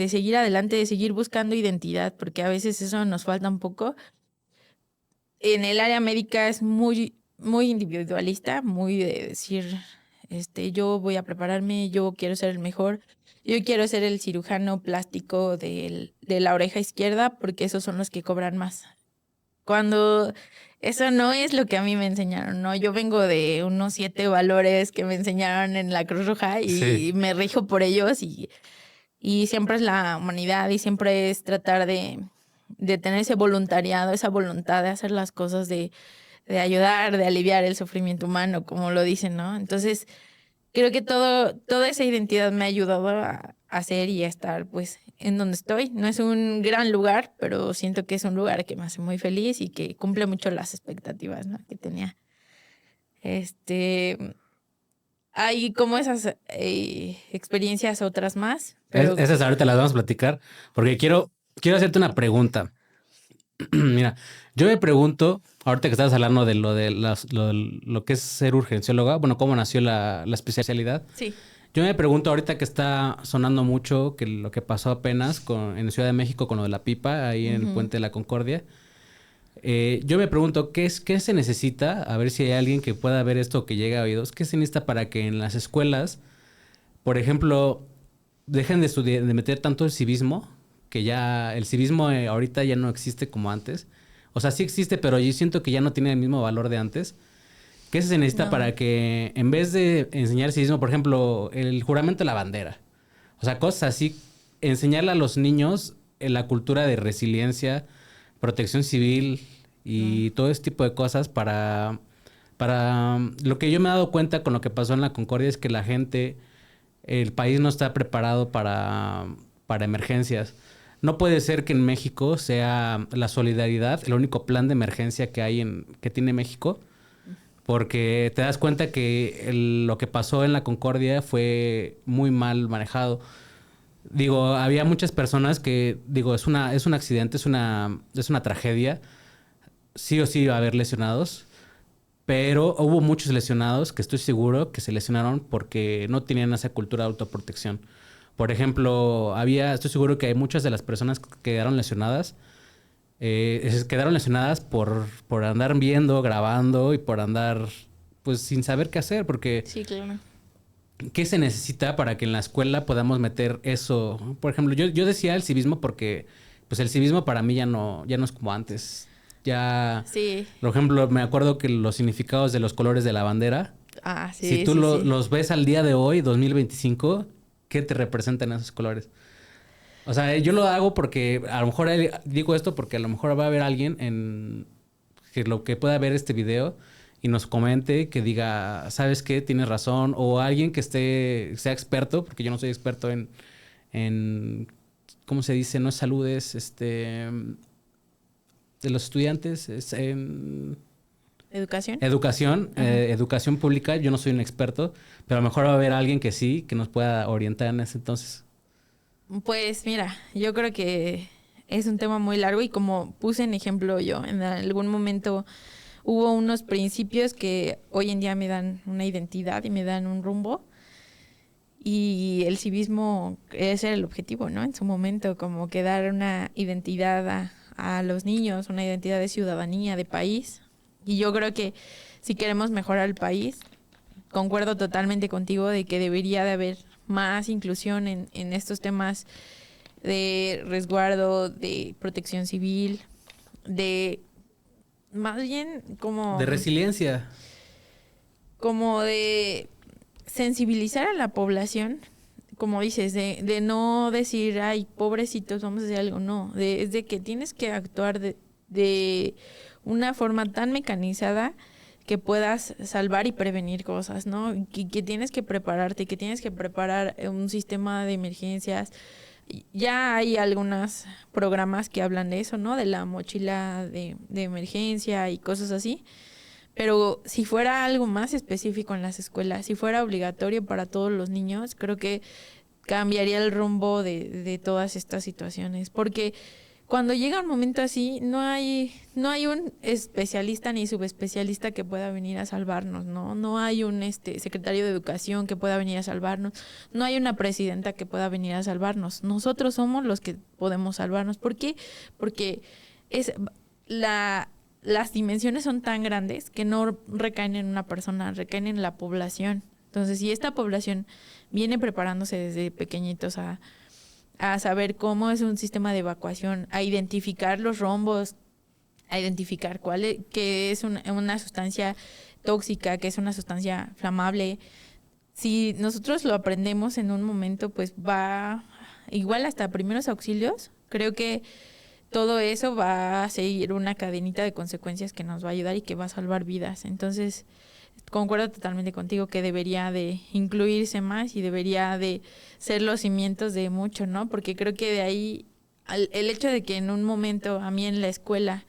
seguir adelante, de seguir buscando identidad, porque a veces eso nos falta un poco. En el área médica es muy, muy individualista, muy de decir, yo voy a prepararme, yo quiero ser el mejor, yo quiero ser el cirujano plástico de la oreja izquierda, porque esos son los que cobran más. Cuando eso no es lo que a mí me enseñaron, ¿no? Yo vengo de unos 7 valores que me enseñaron en la Cruz Roja, y Sí. me rijo por ellos, y siempre es la humanidad, y siempre es tratar de tener ese voluntariado, esa voluntad de hacer las cosas, de ayudar, de aliviar el sufrimiento humano, como lo dicen, ¿no? Entonces, creo que toda esa identidad me ha ayudado a hacer y a estar, pues, en donde estoy. No es un gran lugar, pero siento que es un lugar que me hace muy feliz y que cumple mucho las expectativas, ¿no?, que tenía. Hay como esas experiencias, otras más. Pero Esas ahorita las vamos a platicar, porque quiero hacerte una pregunta. Mira, yo me pregunto, ahorita que estabas hablando de lo que es ser urgencióloga, bueno, cómo nació la especialidad. sí. Yo me pregunto ahorita que está sonando mucho que lo que pasó apenas en Ciudad de México con lo de la pipa, ahí en el Puente de la Concordia. Yo me pregunto, ¿qué se necesita? A ver si hay alguien que pueda ver esto, que llegue a oídos. ¿Qué se necesita para que en las escuelas, por ejemplo, dejen de meter tanto el civismo? Que ya el civismo ahorita ya no existe como antes. O sea, sí existe, pero yo siento que ya no tiene el mismo valor de antes. ¿Qué se necesita para que, en vez de enseñar civismo, por ejemplo, el juramento de la bandera, o sea, cosas así, enseñarle a los niños la cultura de resiliencia, protección civil y todo ese tipo de cosas para Para lo que yo me he dado cuenta con lo que pasó en la Concordia es que la gente, el país no está preparado para emergencias. No puede ser que en México sea la solidaridad el único plan de emergencia que tiene México, porque te das cuenta que lo que pasó en la Concordia fue muy mal manejado. Digo, había muchas personas que, digo, es un accidente, es una tragedia. Sí o sí va a haber lesionados, pero hubo muchos lesionados que estoy seguro que se lesionaron porque no tenían esa cultura de autoprotección. Por ejemplo, estoy seguro que hay muchas de las personas que quedaron lesionadas, quedaron lesionadas por andar viendo, grabando y por andar pues sin saber qué hacer, porque Sí, claro. ¿qué se necesita para que en la escuela podamos meter eso? Por ejemplo, yo decía el civismo porque pues el civismo para mí ya no es como antes. Ya, Sí. por ejemplo, me acuerdo que los significados de los colores de la bandera, Ah, sí, si tú sí, sí. los ves al día de hoy, 2025, ¿qué te representan esos colores? O sea, yo lo hago porque a lo mejor digo esto porque a lo mejor va a haber alguien que pueda ver este video y nos comente, que diga, ¿sabes qué? Tienes razón. O alguien que sea experto, porque yo no soy experto en ¿cómo se dice? No es salud, es de los estudiantes, es en ¿Educación? educación pública. Yo no soy un experto, pero a lo mejor va a haber alguien que sí, que nos pueda orientar en ese entonces. Pues mira, yo creo que es un tema muy largo y como puse en ejemplo yo, en algún momento hubo unos principios que hoy en día me dan una identidad y me dan un rumbo. Y el civismo, ese era el objetivo, ¿no? En su momento, como que dar una identidad a los niños, una identidad de ciudadanía, de país. Y yo creo que si queremos mejorar el país, concuerdo totalmente contigo de que debería de haber más inclusión en estos temas de resguardo, de protección civil, de más bien como... De resiliencia. Como de sensibilizar a la población, como dices, de no decir, ay, pobrecitos, vamos a hacer algo. No, es de que tienes que actuar de una forma tan mecanizada que puedas salvar y prevenir cosas, ¿no? Que tienes que prepararte, que tienes que preparar un sistema de emergencias. Ya hay algunos programas que hablan de eso, ¿no? De la mochila de emergencia y cosas así. Pero si fuera algo más específico en las escuelas, si fuera obligatorio para todos los niños, creo que cambiaría el rumbo de todas estas situaciones. Porque cuando llega un momento así, no hay un especialista ni subespecialista que pueda venir a salvarnos, ¿no? No hay un secretario de educación que pueda venir a salvarnos, no hay una presidenta que pueda venir a salvarnos. Nosotros somos los que podemos salvarnos. ¿Por qué? Porque las dimensiones son tan grandes que no recaen en una persona, recaen en la población. Entonces, si esta población viene preparándose desde pequeñitos a saber cómo es un sistema de evacuación, a identificar los rombos, a identificar qué es una sustancia tóxica, qué es una sustancia flamable. Si nosotros lo aprendemos en un momento, pues va igual hasta primeros auxilios. Creo que todo eso va a seguir una cadenita de consecuencias que nos va a ayudar y que va a salvar vidas. Entonces, concuerdo totalmente contigo que debería de incluirse más y debería de ser los cimientos de mucho, ¿no? Porque creo que de ahí, el hecho de que en un momento a mí en la escuela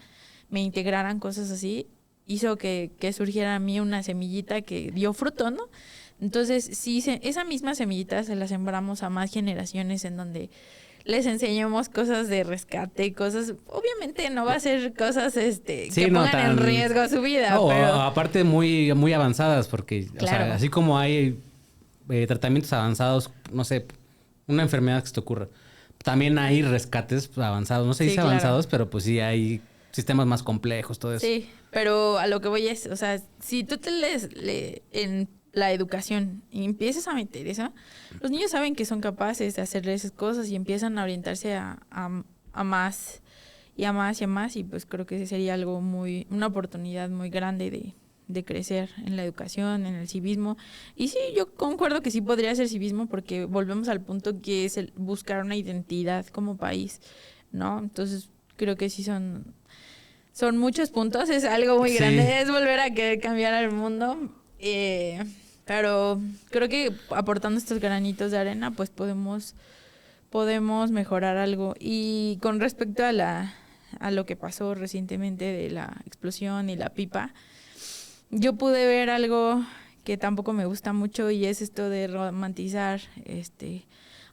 me integraran cosas así, hizo que surgiera a mí una semillita que dio fruto, ¿no? Entonces, si esa misma semillita se la sembramos a más generaciones en donde les enseñamos cosas de rescate, cosas, obviamente no va a ser cosas que pongan en riesgo su vida. No, pero aparte muy, muy avanzadas, porque claro. O sea, así como hay tratamientos avanzados, no sé, una enfermedad que se te ocurra, también hay rescates avanzados, no se dice claro. avanzados, pero pues sí hay sistemas más complejos, todo eso. Sí, pero a lo que voy es, o sea, si tú te lees en la educación y empiezas a meter eso, los niños saben que son capaces de hacer esas cosas y empiezan a orientarse a más y a más y a más, y pues creo que sería una oportunidad muy grande de crecer en la educación, en el civismo. Y sí, yo concuerdo que sí podría ser civismo porque volvemos al punto que es el buscar una identidad como país, ¿no? Entonces creo que sí son son muchos puntos, es algo muy Sí. grande, es volver a querer cambiar al mundo. Pero creo que aportando estos granitos de arena, pues podemos mejorar algo. Y con respecto a lo que pasó recientemente de la explosión y la pipa, yo pude ver algo que tampoco me gusta mucho y es esto de romantizar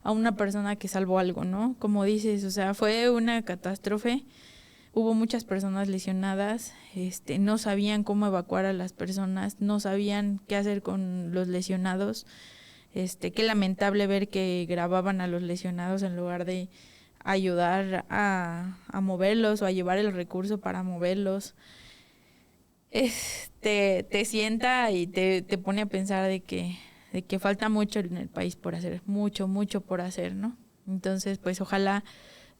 a una persona que salvó algo, ¿no? Como dices, o sea, fue una catástrofe. Hubo muchas personas lesionadas, no sabían cómo evacuar a las personas, no sabían qué hacer con los lesionados. Qué lamentable ver que grababan a los lesionados en lugar de ayudar a moverlos o a llevar el recurso para moverlos. Te sienta y te pone a pensar de que falta mucho en el país por hacer, mucho, mucho por hacer, ¿no? Entonces, pues ojalá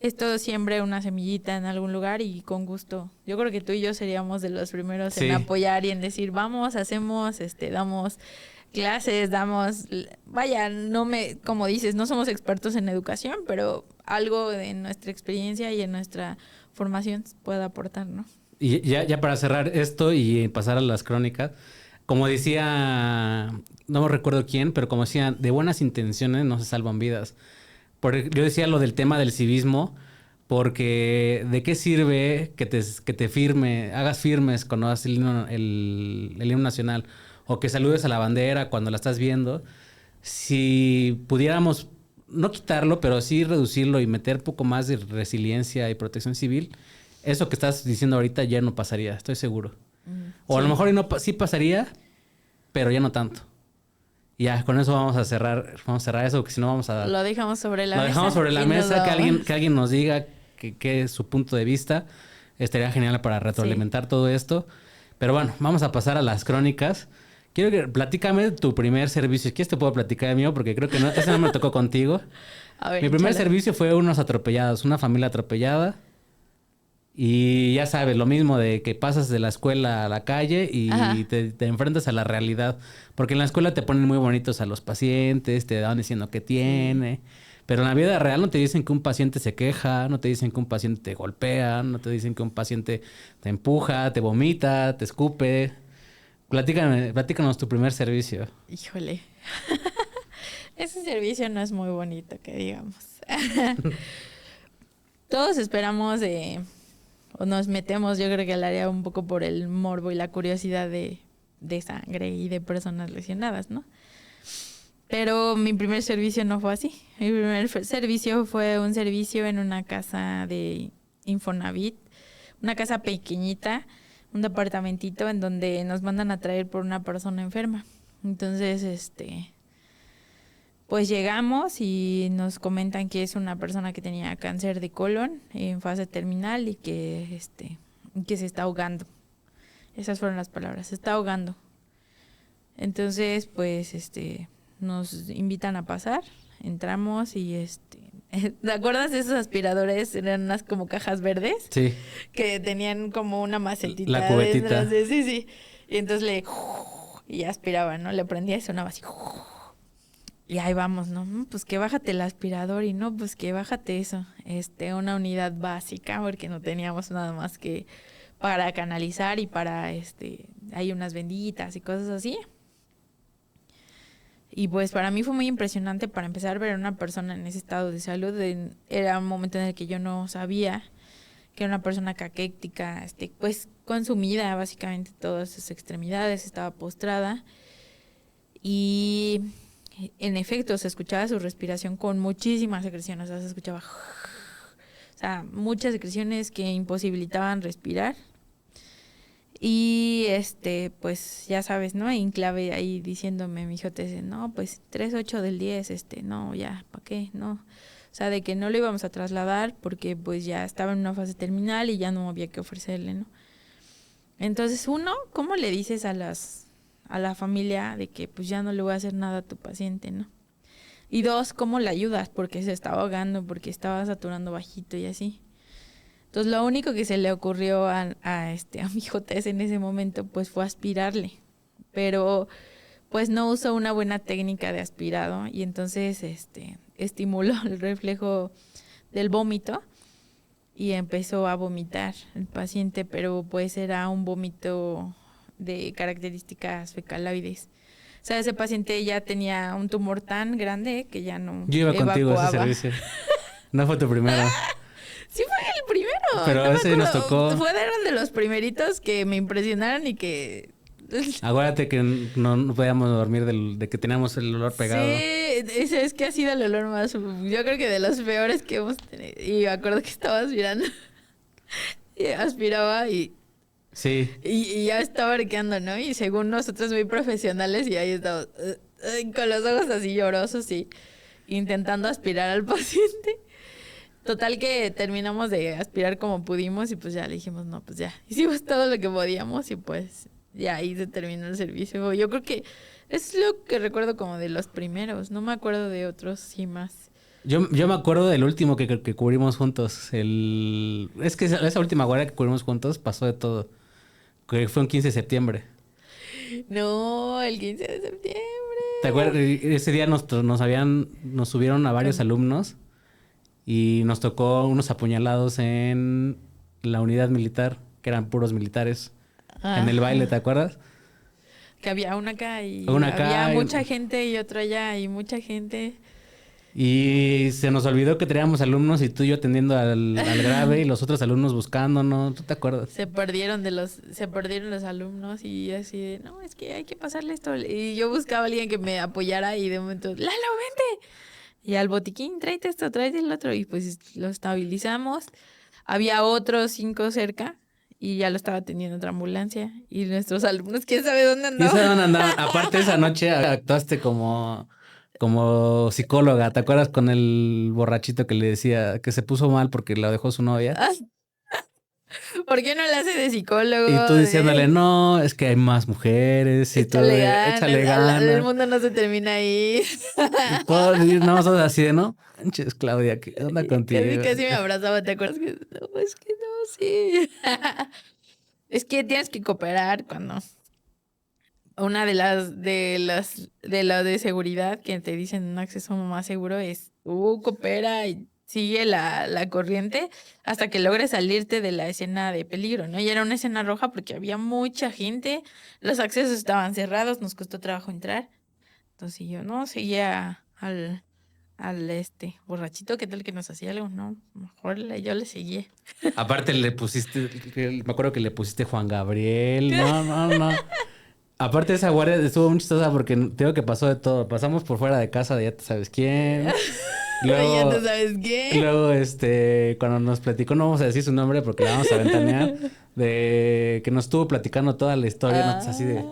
esto siembre una semillita en algún lugar y con gusto. Yo creo que tú y yo seríamos de los primeros Sí. en apoyar y en decir, vamos, hacemos, damos clases, vaya, como dices, no somos expertos en educación, pero algo de nuestra experiencia y en nuestra formación puede aportar, ¿no? Y ya para cerrar esto y pasar a las crónicas, como decía, no me recuerdo quién, pero como decía, de buenas intenciones no se salvan vidas. Yo decía lo del tema del civismo, porque ¿de qué sirve que te hagas firmes cuando haces el himno nacional o que saludes a la bandera cuando la estás viendo? Si pudiéramos no quitarlo, pero sí reducirlo y meter un poco más de resiliencia y protección civil, eso que estás diciendo ahorita ya no pasaría, estoy seguro. O a lo mejor sí pasaría, pero ya no tanto. Ya, con eso vamos a cerrar eso, porque si no vamos a... Lo dejamos sobre la Lo mesa. dejamos sobre la y nos mesa, vamos. que alguien nos diga qué es su punto de vista. Estaría genial para retroalimentar todo esto. Pero bueno, vamos a pasar a las crónicas. Quiero que platícame tu primer servicio. ¿Quieres te puedo platicar el mío? Porque creo que ese no me tocó contigo. A ver, Mi primer échale. servicio fue unos atropellados, una familia atropellada. Y ya sabes, lo mismo de que pasas de la escuela a la calle y Ajá. te enfrentas a la realidad. Porque en la escuela te ponen muy bonitos a los pacientes, te van diciendo qué tiene. Pero en la vida real no te dicen que un paciente se queja, no te dicen que un paciente te golpea, no te dicen que un paciente te empuja, te vomita, te escupe. Platícanos tu primer servicio. Híjole. Ese servicio no es muy bonito, que digamos. Todos esperamos o nos metemos, yo creo que al área un poco por el morbo y la curiosidad de sangre y de personas lesionadas, ¿no? Pero mi primer servicio no fue así. Mi primer servicio fue un servicio en una casa de Infonavit, una casa pequeñita, un departamentito en donde nos mandan a traer por una persona enferma. Entonces, pues llegamos y nos comentan que es una persona que tenía cáncer de colon en fase terminal y que se está ahogando. Esas fueron las palabras, se está ahogando. Entonces, pues, nos invitan a pasar, entramos y ¿te acuerdas de esos aspiradores? Eran unas como cajas verdes Sí. que tenían como una macetita. La cubetita. Dentro, sí. Y entonces y aspiraba, ¿no? Le prendía y sonaba así. Y ahí vamos, ¿no? Pues que bájate el aspirador y no, pues que bájate eso. Una unidad básica porque no teníamos nada más que para canalizar y para, hay unas benditas y cosas así. Y pues para mí fue muy impresionante para empezar a ver a una persona en ese estado de salud. Era un momento en el que yo no sabía que era una persona caquéctica, pues consumida básicamente todas sus extremidades, estaba postrada. Y en efecto se escuchaba su respiración con muchísimas secreciones, o sea, se escuchaba, o sea, muchas secreciones que imposibilitaban respirar. Y pues ya sabes, ¿no? En clave ahí diciéndome mi hijo te dice, no, pues 3/8 del 10, no, ya, ¿para qué? No. O sea, de que no lo íbamos a trasladar porque pues ya estaba en una fase terminal y ya no había que ofrecerle, ¿no? Entonces, uno, ¿cómo le dices a la familia de que pues ya no le voy a hacer nada a tu paciente, ¿no? Y dos, ¿cómo le ayudas? Porque se estaba ahogando, porque estaba saturando bajito y así. Entonces lo único que se le ocurrió a mi JS en ese momento pues fue aspirarle, pero pues no usó una buena técnica de aspirado y entonces estimuló el reflejo del vómito y empezó a vomitar el paciente, pero pues era un vómito de características fecaloides. O sea, ese paciente ya tenía un tumor tan grande que ya no Yo iba contigo a ese servicio. No fue tu primero. Sí fue el primero. Pero no me ese nos acuerdo. tocó. Fueron de los primeritos que me impresionaron y que... Acuérdate que no podíamos dormir de que teníamos el olor pegado. Sí, es que ha sido el olor más... Yo creo que de los peores que hemos tenido. Y me acuerdo que estaba aspirando. Y aspiraba y... Sí. Y ya estaba arqueando, ¿no? Y según nosotros muy profesionales, y ahí estaba con los ojos así llorosos y intentando aspirar al paciente. Total que terminamos de aspirar como pudimos y pues ya le dijimos, no, pues ya, hicimos todo lo que podíamos y pues ya ahí se terminó el servicio. Yo creo que es lo que recuerdo como de los primeros, no me acuerdo de otros sí más. Yo me acuerdo del último que cubrimos juntos. Es que esa última guardia que cubrimos juntos pasó de todo. Que fue un 15 de septiembre. No, el 15 de septiembre. ¿Te acuerdas? Ese día nos subieron a varios alumnos y nos tocó unos apuñalados en la unidad militar, que eran puros militares. En el baile, ¿te acuerdas? Que había una acá y Una acá había y... mucha gente y otra allá y mucha gente. Y se nos olvidó que teníamos alumnos y tú y yo atendiendo al grave y los otros alumnos buscándonos. ¿Tú te acuerdas? Se perdieron los alumnos y así de, no, es que hay que pasarle esto. Y yo buscaba a alguien que me apoyara y de momento, Lalo, vente. Y al botiquín, tráete esto, tráete el otro. Y pues lo estabilizamos. Había otros 5 cerca y ya lo estaba atendiendo otra ambulancia. Y nuestros alumnos, ¿quién sabe dónde andaban? ¿Quién sabe dónde andaban? Aparte esa noche actuaste como psicóloga. ¿Te acuerdas con el borrachito que le decía que se puso mal porque lo dejó su novia? ¿Por qué no le hace de psicólogo? Y tú diciéndole, no, es que hay más mujeres. Y tú, échale ganas. El mundo no se termina ahí. No, sos así de, ¿no? Manches, Claudia, ¿qué onda contigo? Casi me abrazaba, ¿te acuerdas? No, es que no, sí. Es que tienes que cooperar cuando... Una de las de seguridad que te dicen un acceso más seguro es coopera y sigue la corriente hasta que logres salirte de la escena de peligro, ¿no? Y era una escena roja porque había mucha gente, los accesos estaban cerrados, nos costó trabajo entrar. Entonces yo no seguía al borrachito, ¿qué tal que nos hacía algo? No, mejor yo le seguía. Aparte me acuerdo que le pusiste Juan Gabriel. No. Aparte esa guardia estuvo muy chistosa porque tengo que pasó de todo. Pasamos por fuera de casa de ya te sabes quién. Luego, ya te sabes quién. Luego, cuando nos platicó, no vamos a decir su nombre porque la vamos a ventanear, de que nos estuvo platicando toda la historia, ¿no? Así de...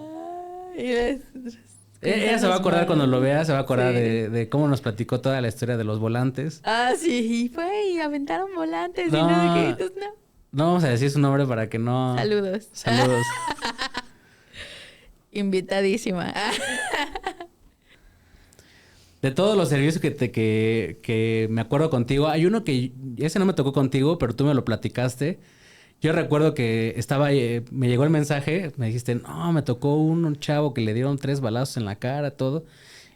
Ella se va a acordar cuando lo vea, se va a acordar de cómo nos platicó toda la historia de los volantes. Sí, y aventaron volantes no, y no sé qué. Entonces, no vamos a decir su nombre para que no... Saludos. Invitadísima. De todos los servicios que me acuerdo contigo, hay uno que ese no me tocó contigo, pero tú me lo platicaste. Yo recuerdo que me llegó el mensaje, me dijiste, no, me tocó un chavo que le dieron 3 balazos en la cara, todo.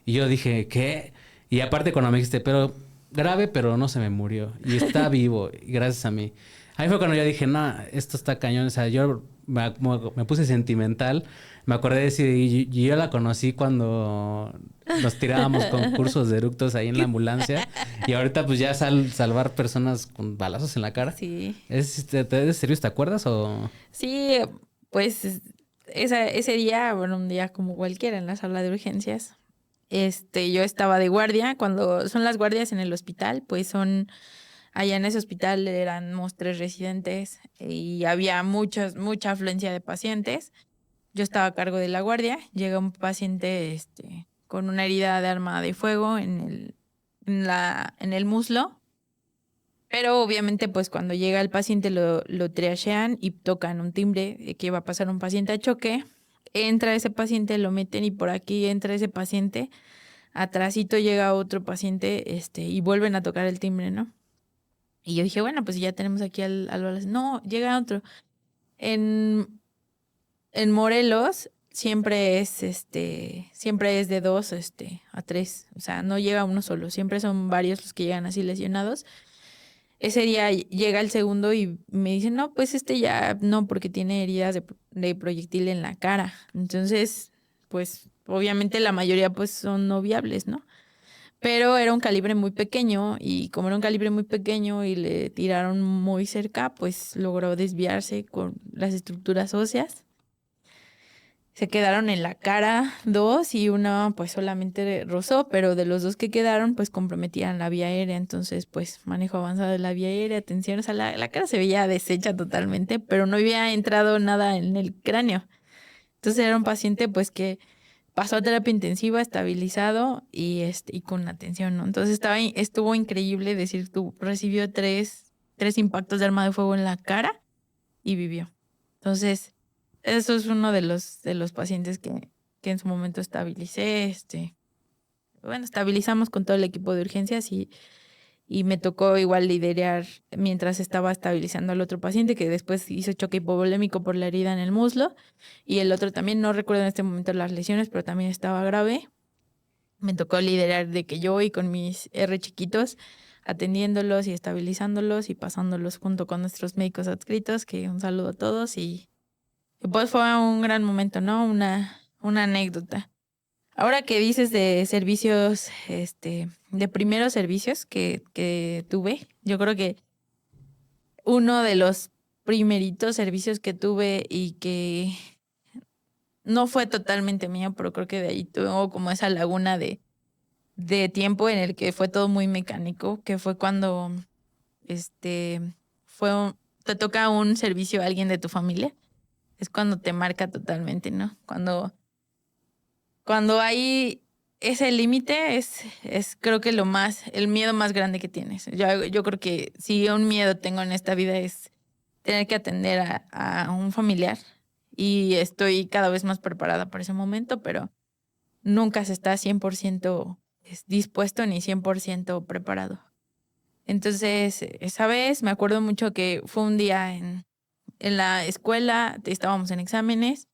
Y yo dije, ¿qué? Y aparte cuando me dijiste, pero grave, pero no se me murió. Y está vivo, y gracias a mí. Ahí fue cuando yo dije, no, esto está cañón. O sea, yo me puse sentimental. Me acordé de eso y yo la conocí cuando nos tirábamos concursos de eructos ahí en la ambulancia. Y ahorita pues ya salvar personas con balazos en la cara. Sí. ¿De serio te acuerdas o...? Sí, pues ese día, bueno, un día como cualquiera en la sala de urgencias, yo estaba de guardia. Cuando son las guardias en el hospital, pues allá en ese hospital éramos 3 residentes y había mucha afluencia de pacientes. Yo estaba a cargo de la guardia. Llega un paciente con una herida de arma de fuego en el muslo. Pero obviamente pues cuando llega el paciente lo triajean y tocan un timbre de que va a pasar un paciente a choque. Entra ese paciente, lo meten y por aquí entra ese paciente. Atrásito llega otro paciente y vuelven a tocar el timbre, ¿no? Y yo dije, bueno, pues ya tenemos aquí al no, llega otro. En Morelos siempre es de 2 a 3, o sea, no llega uno solo, siempre son varios los que llegan así lesionados. Ese día llega el segundo y me dicen, no, pues ya no, porque tiene heridas de proyectil en la cara. Entonces, pues obviamente la mayoría pues son no viables, ¿no? Pero era un calibre muy pequeño y como era un calibre muy pequeño y le tiraron muy cerca, pues logró desviarse con las estructuras óseas. Se quedaron en la cara 2 y una pues solamente rozó, pero de los 2 que quedaron pues comprometían la vía aérea. Entonces pues manejo avanzado de la vía aérea, atención, o sea, la cara se veía deshecha totalmente, pero no había entrado nada en el cráneo. Entonces era un paciente pues que pasó a terapia intensiva, estabilizado y con atención, ¿no? Entonces estuvo increíble decir, tú recibió tres impactos de arma de fuego en la cara y vivió. Entonces, eso es uno de los pacientes que en su momento estabilicé. Bueno, estabilizamos con todo el equipo de urgencias y me tocó igual liderar mientras estaba estabilizando al otro paciente que después hizo choque hipovolémico por la herida en el muslo y el otro también, no recuerdo en este momento las lesiones, pero también estaba grave. Me tocó liderar de que yo y con mis R chiquitos atendiéndolos y estabilizándolos y pasándolos junto con nuestros médicos adscritos, que un saludo a todos y pues fue un gran momento, ¿no? Una anécdota. Ahora que dices de servicios, de primeros servicios que tuve, yo creo que uno de los primeritos servicios que tuve y que no fue totalmente mío, pero creo que de ahí tuvo como esa laguna de tiempo en el que fue todo muy mecánico, que fue cuando te toca un servicio a alguien de tu familia. Es cuando te marca totalmente, ¿no? Cuando hay ese límite es creo que el miedo más grande que tienes. Yo creo que si un miedo tengo en esta vida es tener que atender a un familiar y estoy cada vez más preparada para ese momento, pero nunca se está 100% dispuesto ni 100% preparado. Entonces, esa vez me acuerdo mucho que fue un día en la escuela, estábamos en exámenes.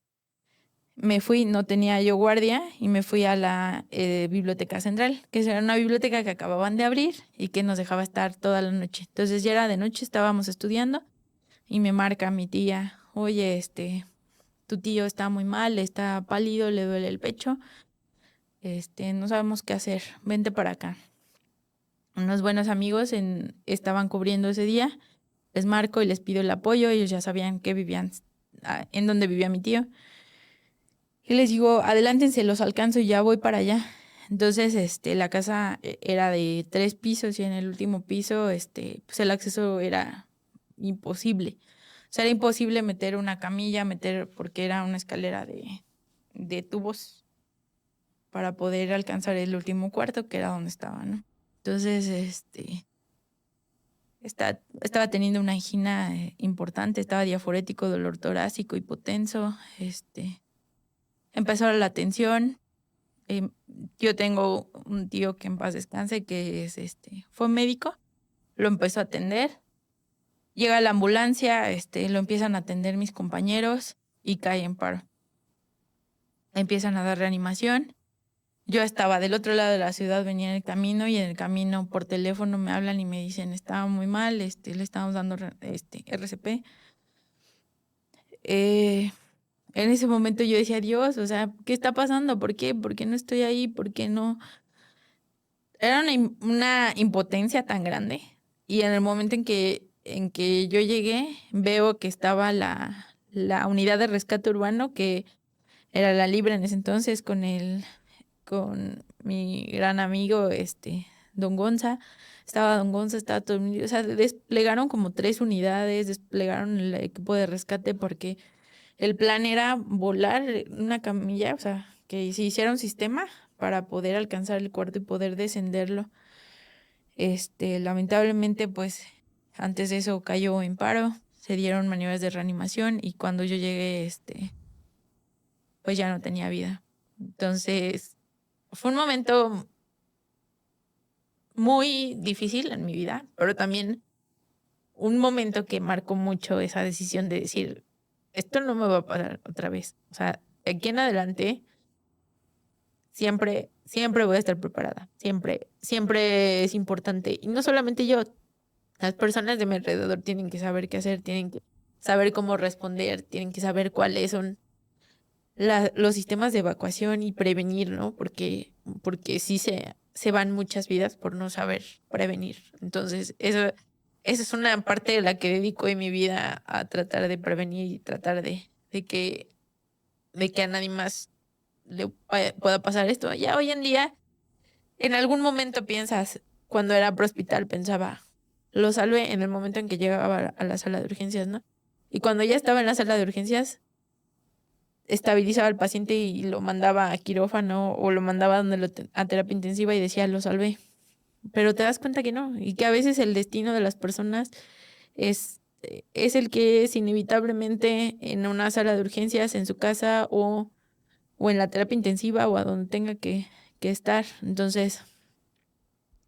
Me fui, no tenía yo guardia y me fui a la biblioteca central, que era una biblioteca que acababan de abrir y que nos dejaba estar toda la noche. Entonces ya era de noche, estábamos estudiando y me marca mi tía, oye, tu tío está muy mal, está pálido, le duele el pecho, no sabemos qué hacer, vente para acá. Unos buenos amigos estaban cubriendo ese día, les marco y les pido el apoyo, ellos ya sabían que vivían, en donde vivía mi tío. Y les digo, adelántense, los alcanzo y ya voy para allá. Entonces, la casa era de 3 pisos y en el último piso, pues el acceso era imposible. O sea, era imposible meter una camilla, porque era una escalera de tubos para poder alcanzar el último cuarto, que era donde estaba, ¿no? Entonces, estaba teniendo una angina importante, estaba diaforético, dolor torácico, hipotenso, empezó la atención. Yo tengo un tío que en paz descanse que fue médico, lo empezó a atender. Llega la ambulancia, lo empiezan a atender mis compañeros y cae en paro. Empiezan a dar reanimación. Yo estaba del otro lado de la ciudad, venía en el camino y en el camino por teléfono me hablan y me dicen, estaba muy mal, le estamos dando RCP. En ese momento yo decía, Dios, o sea, ¿qué está pasando? ¿Por qué? ¿Por qué no estoy ahí? ¿Por qué no? Era una impotencia tan grande. Y en el momento en que yo llegué, veo que estaba la unidad de rescate urbano, que era la Libre en ese entonces, con mi gran amigo, Don Gonza. Estaba Don Gonza, estaba todo el mundo. O sea, desplegaron como 3 unidades, desplegaron el equipo de rescate porque el plan era volar una camilla, o sea, que se hiciera un sistema para poder alcanzar el cuarto y poder descenderlo. Lamentablemente, pues, antes de eso cayó en paro, se dieron maniobras de reanimación y cuando yo llegué, pues ya no tenía vida. Entonces, fue un momento muy difícil en mi vida, pero también un momento que marcó mucho esa decisión de decir, esto no me va a pasar otra vez. O sea, de aquí en adelante, siempre voy a estar preparada. Siempre es importante. Y no solamente yo, Las personas de mi alrededor tienen que saber qué hacer, tienen que saber cómo responder, tienen que saber cuáles son los sistemas de evacuación y prevenir, ¿no? Porque sí se van muchas vidas por no saber prevenir. Entonces, esa es una parte de la que dedico en mi vida a tratar de prevenir y tratar de que a nadie más le pueda pasar esto. Ya hoy en día, en algún momento piensas, cuando era pro hospital, pensaba, lo salvé en el momento en que llegaba a la sala de urgencias, ¿no? Y cuando ya estaba en la sala de urgencias, estabilizaba al paciente y lo mandaba a quirófano o lo mandaba a terapia intensiva y decía, lo salvé. Pero te das cuenta que no, y que a veces el destino de las personas es el que es inevitablemente en una sala de urgencias, en su casa o en la terapia intensiva o a donde tenga que estar. Entonces,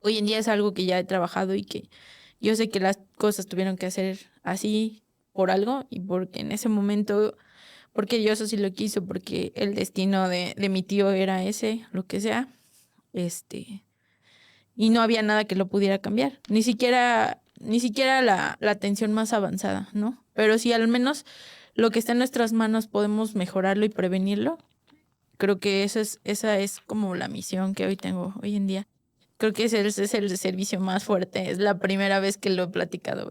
hoy en día es algo que ya he trabajado y que yo sé que las cosas tuvieron que hacer así por algo y porque en ese momento, porque Dios así lo quiso, porque el destino de mi tío era ese, lo que sea, y no había nada que lo pudiera cambiar, ni siquiera la atención más avanzada, ¿no? Pero si al menos lo que está en nuestras manos podemos mejorarlo y prevenirlo, creo que esa es como la misión que hoy tengo, hoy en día. Creo que ese es el servicio más fuerte. Es la primera vez que lo he platicado,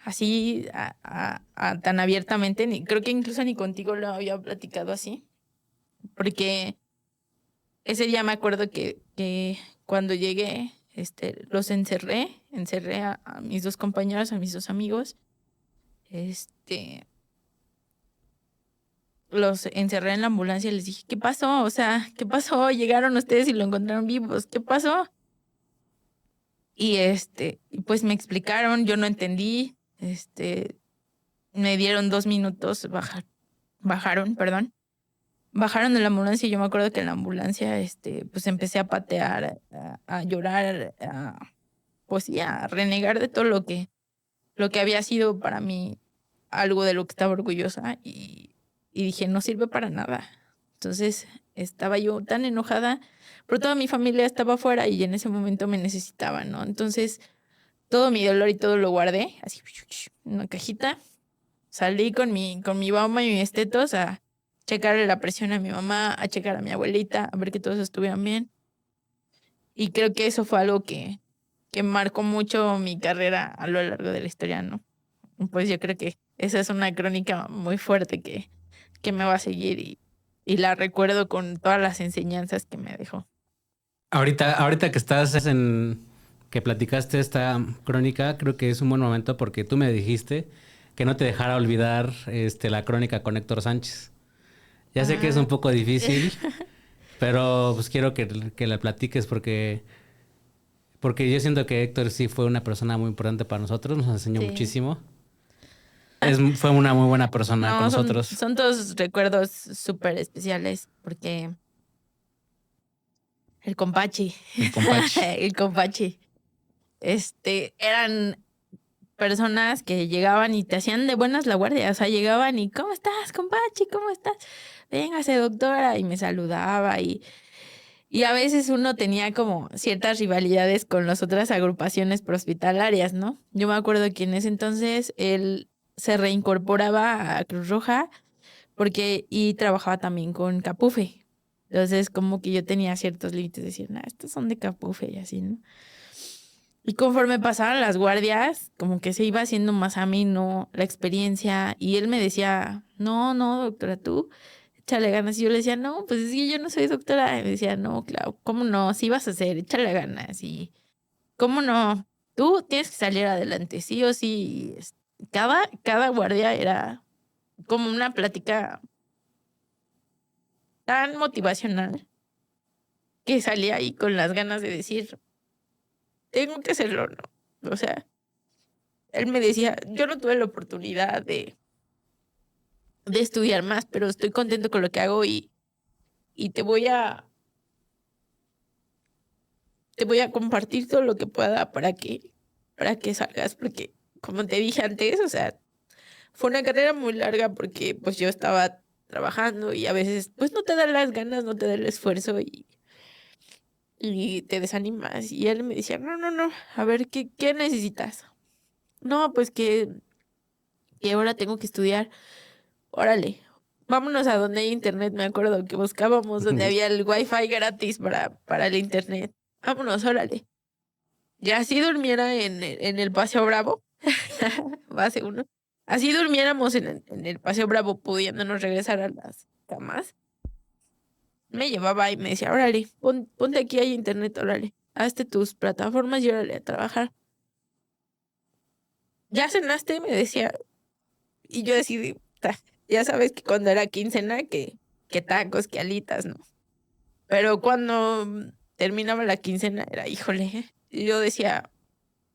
así, tan abiertamente. Creo que incluso ni contigo lo había platicado así. Porque ese día me acuerdo que cuando llegué, los encerré a mis dos compañeros, a mis dos amigos. Los encerré en la ambulancia y les dije, ¿qué pasó? O sea, ¿qué pasó? Llegaron ustedes y lo encontraron vivos. ¿Qué pasó? Y pues me explicaron, yo no entendí. Me dieron 2 minutos, bajaron, perdón. Bajaron de la ambulancia y yo me acuerdo que en la ambulancia, pues empecé a patear, a llorar, pues sí, a renegar de todo lo que había sido para mí algo de lo que estaba orgullosa y dije, no sirve para nada. Entonces estaba yo tan enojada, pero toda mi familia estaba afuera y en ese momento me necesitaban, ¿no? Entonces todo mi dolor y todo lo guardé, así, en una cajita. Salí con mi bomba y mi estetos a checarle la presión a mi mamá, a checar a mi abuelita, a ver que todos estuvieran bien. Y creo que eso fue algo que marcó mucho mi carrera a lo largo de la historia, ¿no? Pues yo creo que esa es una crónica muy fuerte que me va a seguir y la recuerdo con todas las enseñanzas que me dejó. Ahorita que estás que platicaste esta crónica, creo que es un buen momento porque tú me dijiste que no te dejara olvidar la crónica con Héctor Sánchez. Ya sé que es un poco difícil, pero pues quiero que la platiques porque yo siento que Héctor sí fue una persona muy importante para nosotros, nos enseñó muchísimo. Fue una muy buena persona con nosotros. Son todos recuerdos súper especiales porque el compachi. El compachi. Eran personas que llegaban y te hacían de buenas la guardia. O sea, llegaban y, ¿cómo estás, compachi? ¿Cómo estás? Véngase, doctora. Y me saludaba y a veces uno tenía como ciertas rivalidades con las otras agrupaciones prehospitalarias, ¿no? Yo me acuerdo que en ese entonces él se reincorporaba a Cruz Roja y trabajaba también con Capufe. Entonces, como que yo tenía ciertos límites, decir, estos son de Capufe y así, ¿no? Y conforme pasaban las guardias, como que se iba haciendo más ameno la experiencia. Y él me decía, no, doctora, tú échale ganas. Y yo le decía, no, pues es que yo no soy doctora. Y me decía, no, claro, ¿cómo no? Sí vas a hacer, échale ganas. Y ¿cómo no? Tú tienes que salir adelante, sí o sí. Cada guardia era como una plática tan motivacional que salía ahí con las ganas de decir, tengo que hacerlo, ¿no? O sea, él me decía, yo no tuve la oportunidad de estudiar más, pero estoy contento con lo que hago y te voy a compartir todo lo que pueda para que salgas, porque como te dije antes, o sea, fue una carrera muy larga porque pues yo estaba trabajando y a veces pues no te dan las ganas, no te da el esfuerzo y y te desanimas. Y él me decía, no, a ver, ¿qué necesitas? No, pues que ahora tengo que estudiar. Órale, vámonos a donde hay internet. Me acuerdo que buscábamos donde había el wifi gratis para el internet. Vámonos, órale. Ya así durmiera en el Paseo Bravo, base 1. Así durmiéramos en el Paseo Bravo, pudiéndonos regresar a las camas. Me llevaba y me decía, órale, ponte aquí, hay internet, órale. Hazte tus plataformas y órale a trabajar. ¿Ya cenaste? Me decía. Y yo decidí, ya sabes que cuando era quincena, que tacos, que alitas, ¿no? Pero cuando terminaba la quincena era, híjole, y yo decía,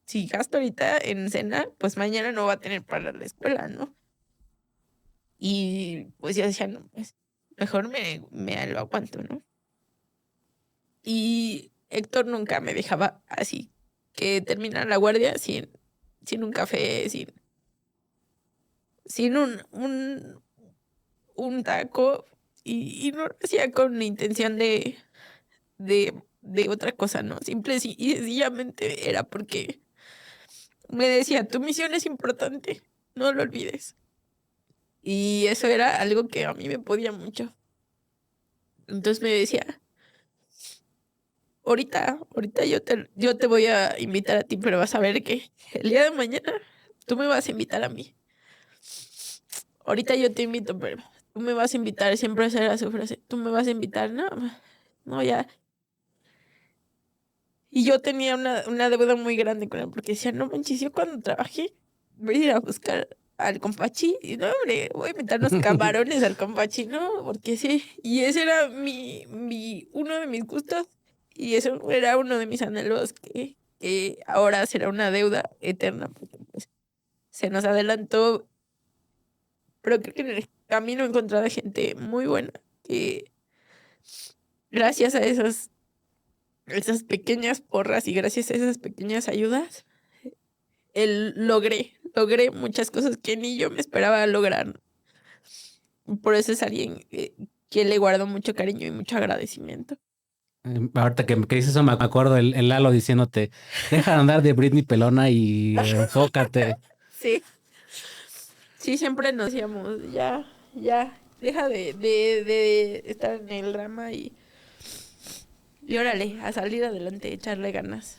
si gasto ahorita en cena, pues mañana no va a tener para la escuela, ¿no? Y pues yo decía, no, pues mejor me lo aguanto, ¿no? Y Héctor nunca me dejaba así, que terminara la guardia sin un café, sin un taco, y no lo hacía con intención de otra cosa, ¿no? Simple y sencillamente era porque me decía, tu misión es importante, no lo olvides. Y eso era algo que a mí me podía mucho. Entonces me decía, ahorita yo te voy a invitar a ti, pero vas a ver que el día de mañana tú me vas a invitar a mí. Ahorita yo te invito, pero tú me vas a invitar, siempre será su frase, tú me vas a invitar, no, ya. Y yo tenía una deuda muy grande con él, porque decía, no manches, yo cuando trabajé voy a ir a buscar al Compachi, y no, hombre, voy a invitar unos camarones al Compachi, ¿no? Porque sí, y ese era uno de mis gustos, y eso era uno de mis anhelos que ahora será una deuda eterna, porque pues se nos adelantó, pero creo que en el camino he encontrado gente muy buena, que gracias a esas pequeñas porras y gracias a esas pequeñas ayudas, logré muchas cosas que ni yo me esperaba lograr. Por eso es alguien que le guardo mucho cariño y mucho agradecimiento. Ahorita que dices eso, me acuerdo el Lalo diciéndote, deja de andar de Britney pelona y enfócate. Sí. Sí, siempre nos decíamos, ya, deja de estar en el drama y órale, a salir adelante, echarle ganas.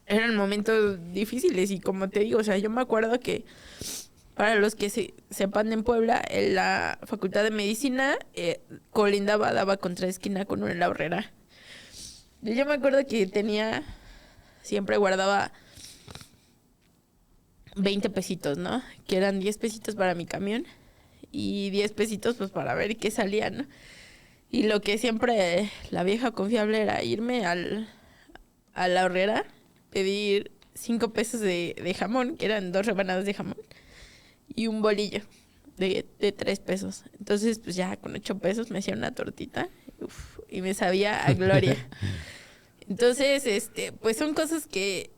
Eran momentos difíciles y como te digo, o sea, yo me acuerdo que para los que sepan en Puebla, en la Facultad de Medicina, daba contra esquina con una Aurrera. Yo me acuerdo que siempre guardaba 20 pesitos, ¿no? Que eran 10 pesitos para mi camión y 10 pesitos pues para ver qué salía, ¿no? Y lo que siempre la vieja confiable era irme a la Aurrera, pedir 5 pesos de jamón, que eran 2 rebanadas de jamón, y un bolillo de 3 pesos. Entonces, pues ya con 8 pesos me hacía una tortita, y me sabía a gloria. Entonces, pues son cosas que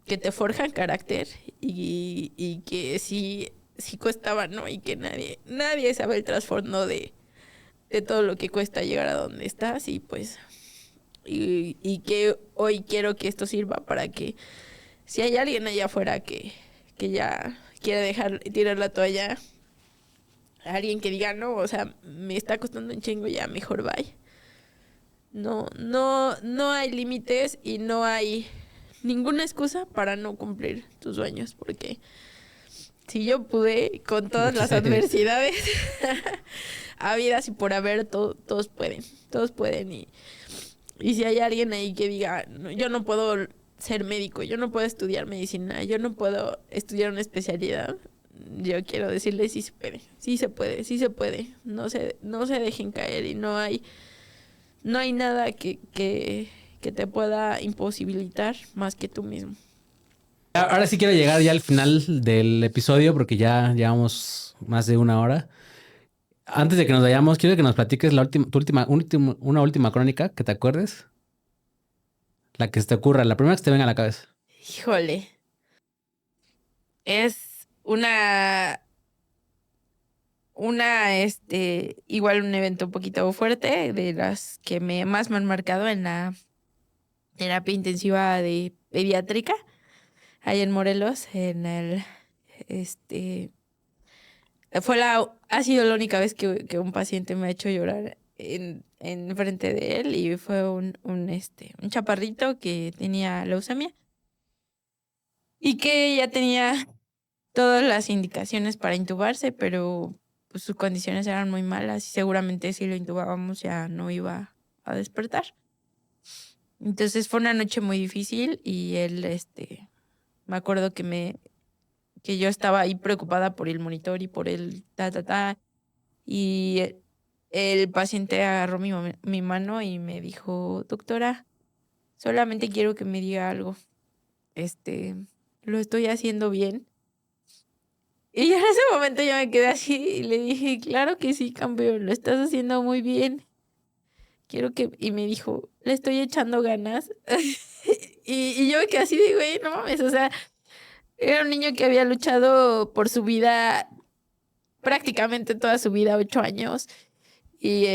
te forjan carácter y que sí cuestaban, ¿no? Y que nadie sabe el trasfondo de todo lo que cuesta llegar a donde estás y pues y que hoy quiero que esto sirva para que si hay alguien allá afuera que ya quiere tirar la toalla, alguien que diga, no, o sea, me está costando un chingo, ya mejor bye. No hay límites y no hay ninguna excusa para no cumplir tus sueños, porque si yo pude con todas las adversidades habidas y por haber, todos pueden y si hay alguien ahí que diga, no, yo no puedo ser médico, yo no puedo estudiar medicina, yo no puedo estudiar una especialidad, yo quiero decirle sí se puede, no se dejen caer y no hay nada que te pueda imposibilitar más que tú mismo. Ahora sí quiero llegar ya al final del episodio porque ya llevamos más de 1 hora. Antes de que nos vayamos, quiero que nos platiques una última crónica que te acuerdes. La que se te ocurra, la primera que te venga a la cabeza. Híjole. Es una igual un evento un poquito fuerte, de las que más me han marcado en la terapia intensiva de pediátrica, ahí en Morelos, ha sido la única vez que un paciente me ha hecho llorar en frente de él, y fue un chaparrito que tenía leucemia y que ya tenía todas las indicaciones para intubarse, pero pues, sus condiciones eran muy malas y seguramente si lo intubábamos ya no iba a despertar. Entonces fue una noche muy difícil y él, me acuerdo que yo estaba ahí preocupada por el monitor y por el y el paciente agarró mi mano y me dijo, doctora, solamente quiero que me diga algo. ¿Lo estoy haciendo bien? Y en ese momento yo me quedé así y le dije, claro que sí, campeón, lo estás haciendo muy bien. Y me dijo, le estoy echando ganas. y yo me quedé así de, güey, no mames, o sea, era un niño que había luchado por su vida prácticamente toda su vida, 8 años. Y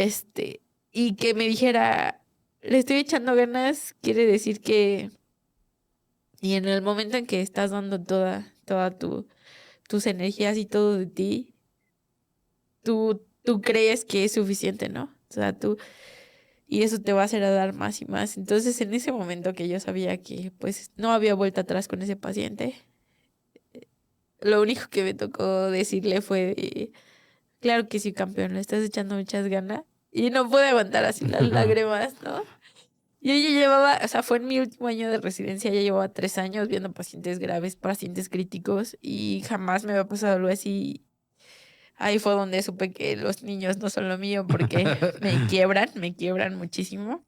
y que me dijera, le estoy echando ganas, quiere decir que, y en el momento en que estás dando toda tus energías y todo de ti, tú crees que es suficiente, ¿no? O sea, y eso te va a hacer a dar más y más. Entonces, en ese momento que yo sabía que, pues, no había vuelta atrás con ese paciente, lo único que me tocó decirle fue, claro que sí, campeón, le estás echando muchas ganas. Y no pude aguantar así las lágrimas, ¿no? Yo ya llevaba, o sea, fue en mi último año de residencia, ya llevaba 3 años viendo pacientes graves, pacientes críticos, y jamás me había pasado algo así. Ahí fue donde supe que los niños no son lo mío porque me quiebran muchísimo.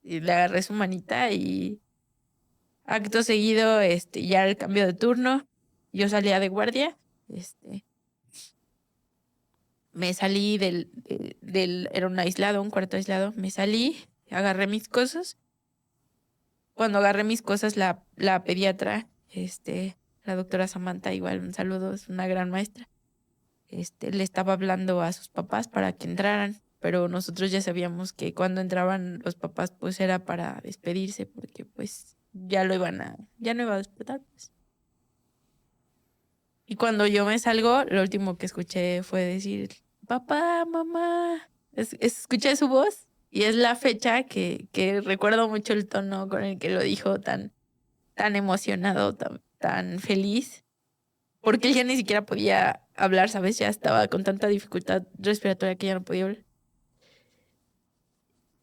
Y le agarré su manita y acto seguido, ya el cambio de turno, yo salía de guardia, me salí era un cuarto aislado, me salí, agarré mis cosas. Cuando agarré mis cosas, la pediatra, la doctora Samantha, igual un saludo, es una gran maestra, le estaba hablando a sus papás para que entraran, pero nosotros ya sabíamos que cuando entraban los papás, pues era para despedirse, porque pues ya no iba a despertar, pues. Y cuando yo me salgo, lo último que escuché fue decir, papá, mamá. Escuché su voz y es la fecha que recuerdo mucho el tono con el que lo dijo, tan emocionado, tan feliz, porque él ya ni siquiera podía hablar, ¿sabes? Ya estaba con tanta dificultad respiratoria que ya no podía hablar.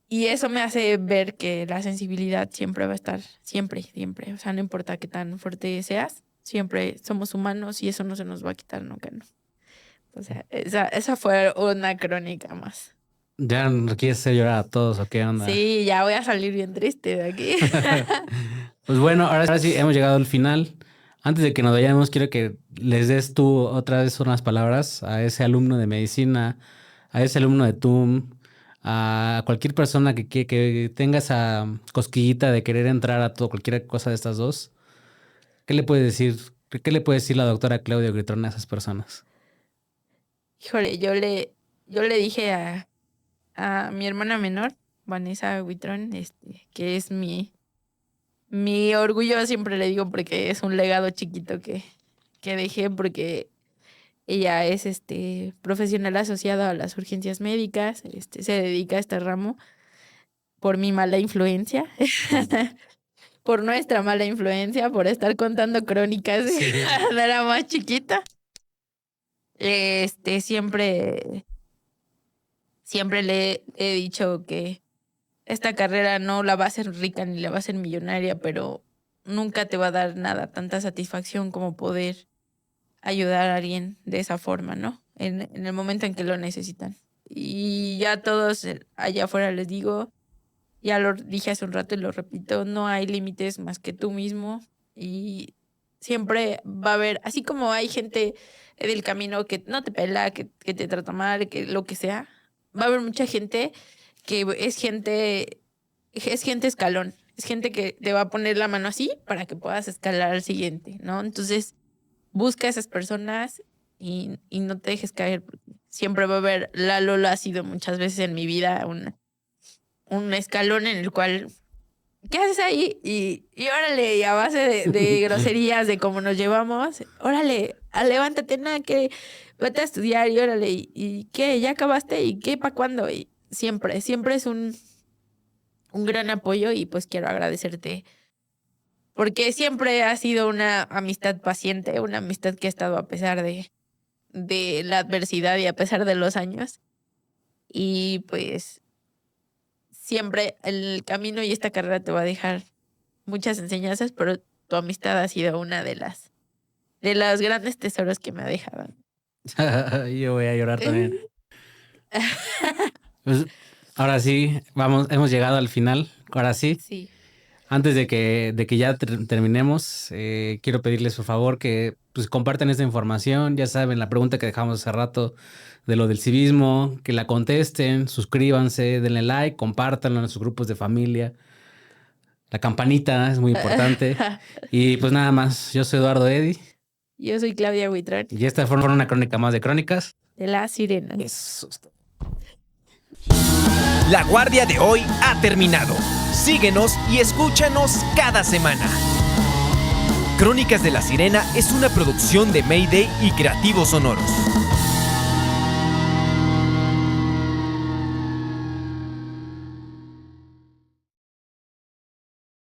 Y eso me hace ver que la sensibilidad siempre va a estar, siempre, siempre. O sea, no importa qué tan fuerte seas, siempre somos humanos y eso no se nos va a quitar nunca, ¿no? O sea, esa fue una crónica más. ¿Ya no quieres hacer llorar a todos o qué onda? Sí, ya voy a salir bien triste de aquí. Pues bueno, ahora sí hemos llegado al final. Antes de que nos vayamos, quiero que les des tú otra vez unas palabras a ese alumno de medicina, a ese alumno de TUM, a cualquier persona que tenga esa cosquillita de querer entrar a todo, cualquier cosa de estas dos. ¿Qué le puede decir? ¿Qué le puede decir la doctora Claudia Gritrón a esas personas? Híjole, yo le dije a mi hermana menor, Vanessa Huitrón, que es mi orgullo, siempre le digo, porque es un legado chiquito que dejé, porque ella es profesional asociada a las urgencias médicas, se dedica a este ramo por mi mala influencia, por nuestra mala influencia, por estar contando crónicas cuando era más chiquita. Siempre le he dicho que esta carrera no la va a hacer rica ni la va a hacer millonaria, pero nunca te va a dar nada, tanta satisfacción como poder ayudar a alguien de esa forma, ¿no? En el momento en que lo necesitan. Y ya todos allá afuera les digo, ya lo dije hace un rato y lo repito, no hay límites más que tú mismo, y siempre va a haber, así como hay gente del camino que no te pela, que te trata mal, que lo que sea, va a haber mucha gente que es gente escalón, es gente que te va a poner la mano así para que puedas escalar al siguiente, ¿no? Entonces, busca a esas personas y no te dejes caer. Siempre va a haber, Lalo lo ha sido muchas veces en mi vida, un escalón en el cual, ¿qué haces ahí? Y órale, y a base de groserías, de cómo nos llevamos, órale, levántate, nada, que vete a estudiar y órale, ¿y qué? ¿Ya acabaste? ¿Y qué? ¿Para cuándo? Y siempre es un gran apoyo y pues quiero agradecerte porque siempre ha sido una amistad paciente, una amistad que ha estado a pesar de la adversidad y a pesar de los años. Y pues siempre el camino y esta carrera te va a dejar muchas enseñanzas, pero tu amistad ha sido una de los grandes tesoros que me ha dejado. Yo voy a llorar también. Pues, ahora sí, hemos llegado al final. Ahora sí. Sí. Antes de que ya terminemos, quiero pedirles por favor que pues, compartan esta información. Ya saben, la pregunta que dejamos hace rato de lo del civismo, que la contesten, suscríbanse, denle like, compártanlo en sus grupos de familia. La campanita es muy importante. Y pues nada más, yo soy Eduardo Eddy. Yo soy Claudia Huitrón. Y esta fue una crónica más de Crónicas de La Sirena. Eso es todo. La guardia de hoy ha terminado. Síguenos y escúchanos cada semana. Crónicas de la Sirena es una producción de Mayday y Creativos Sonoros.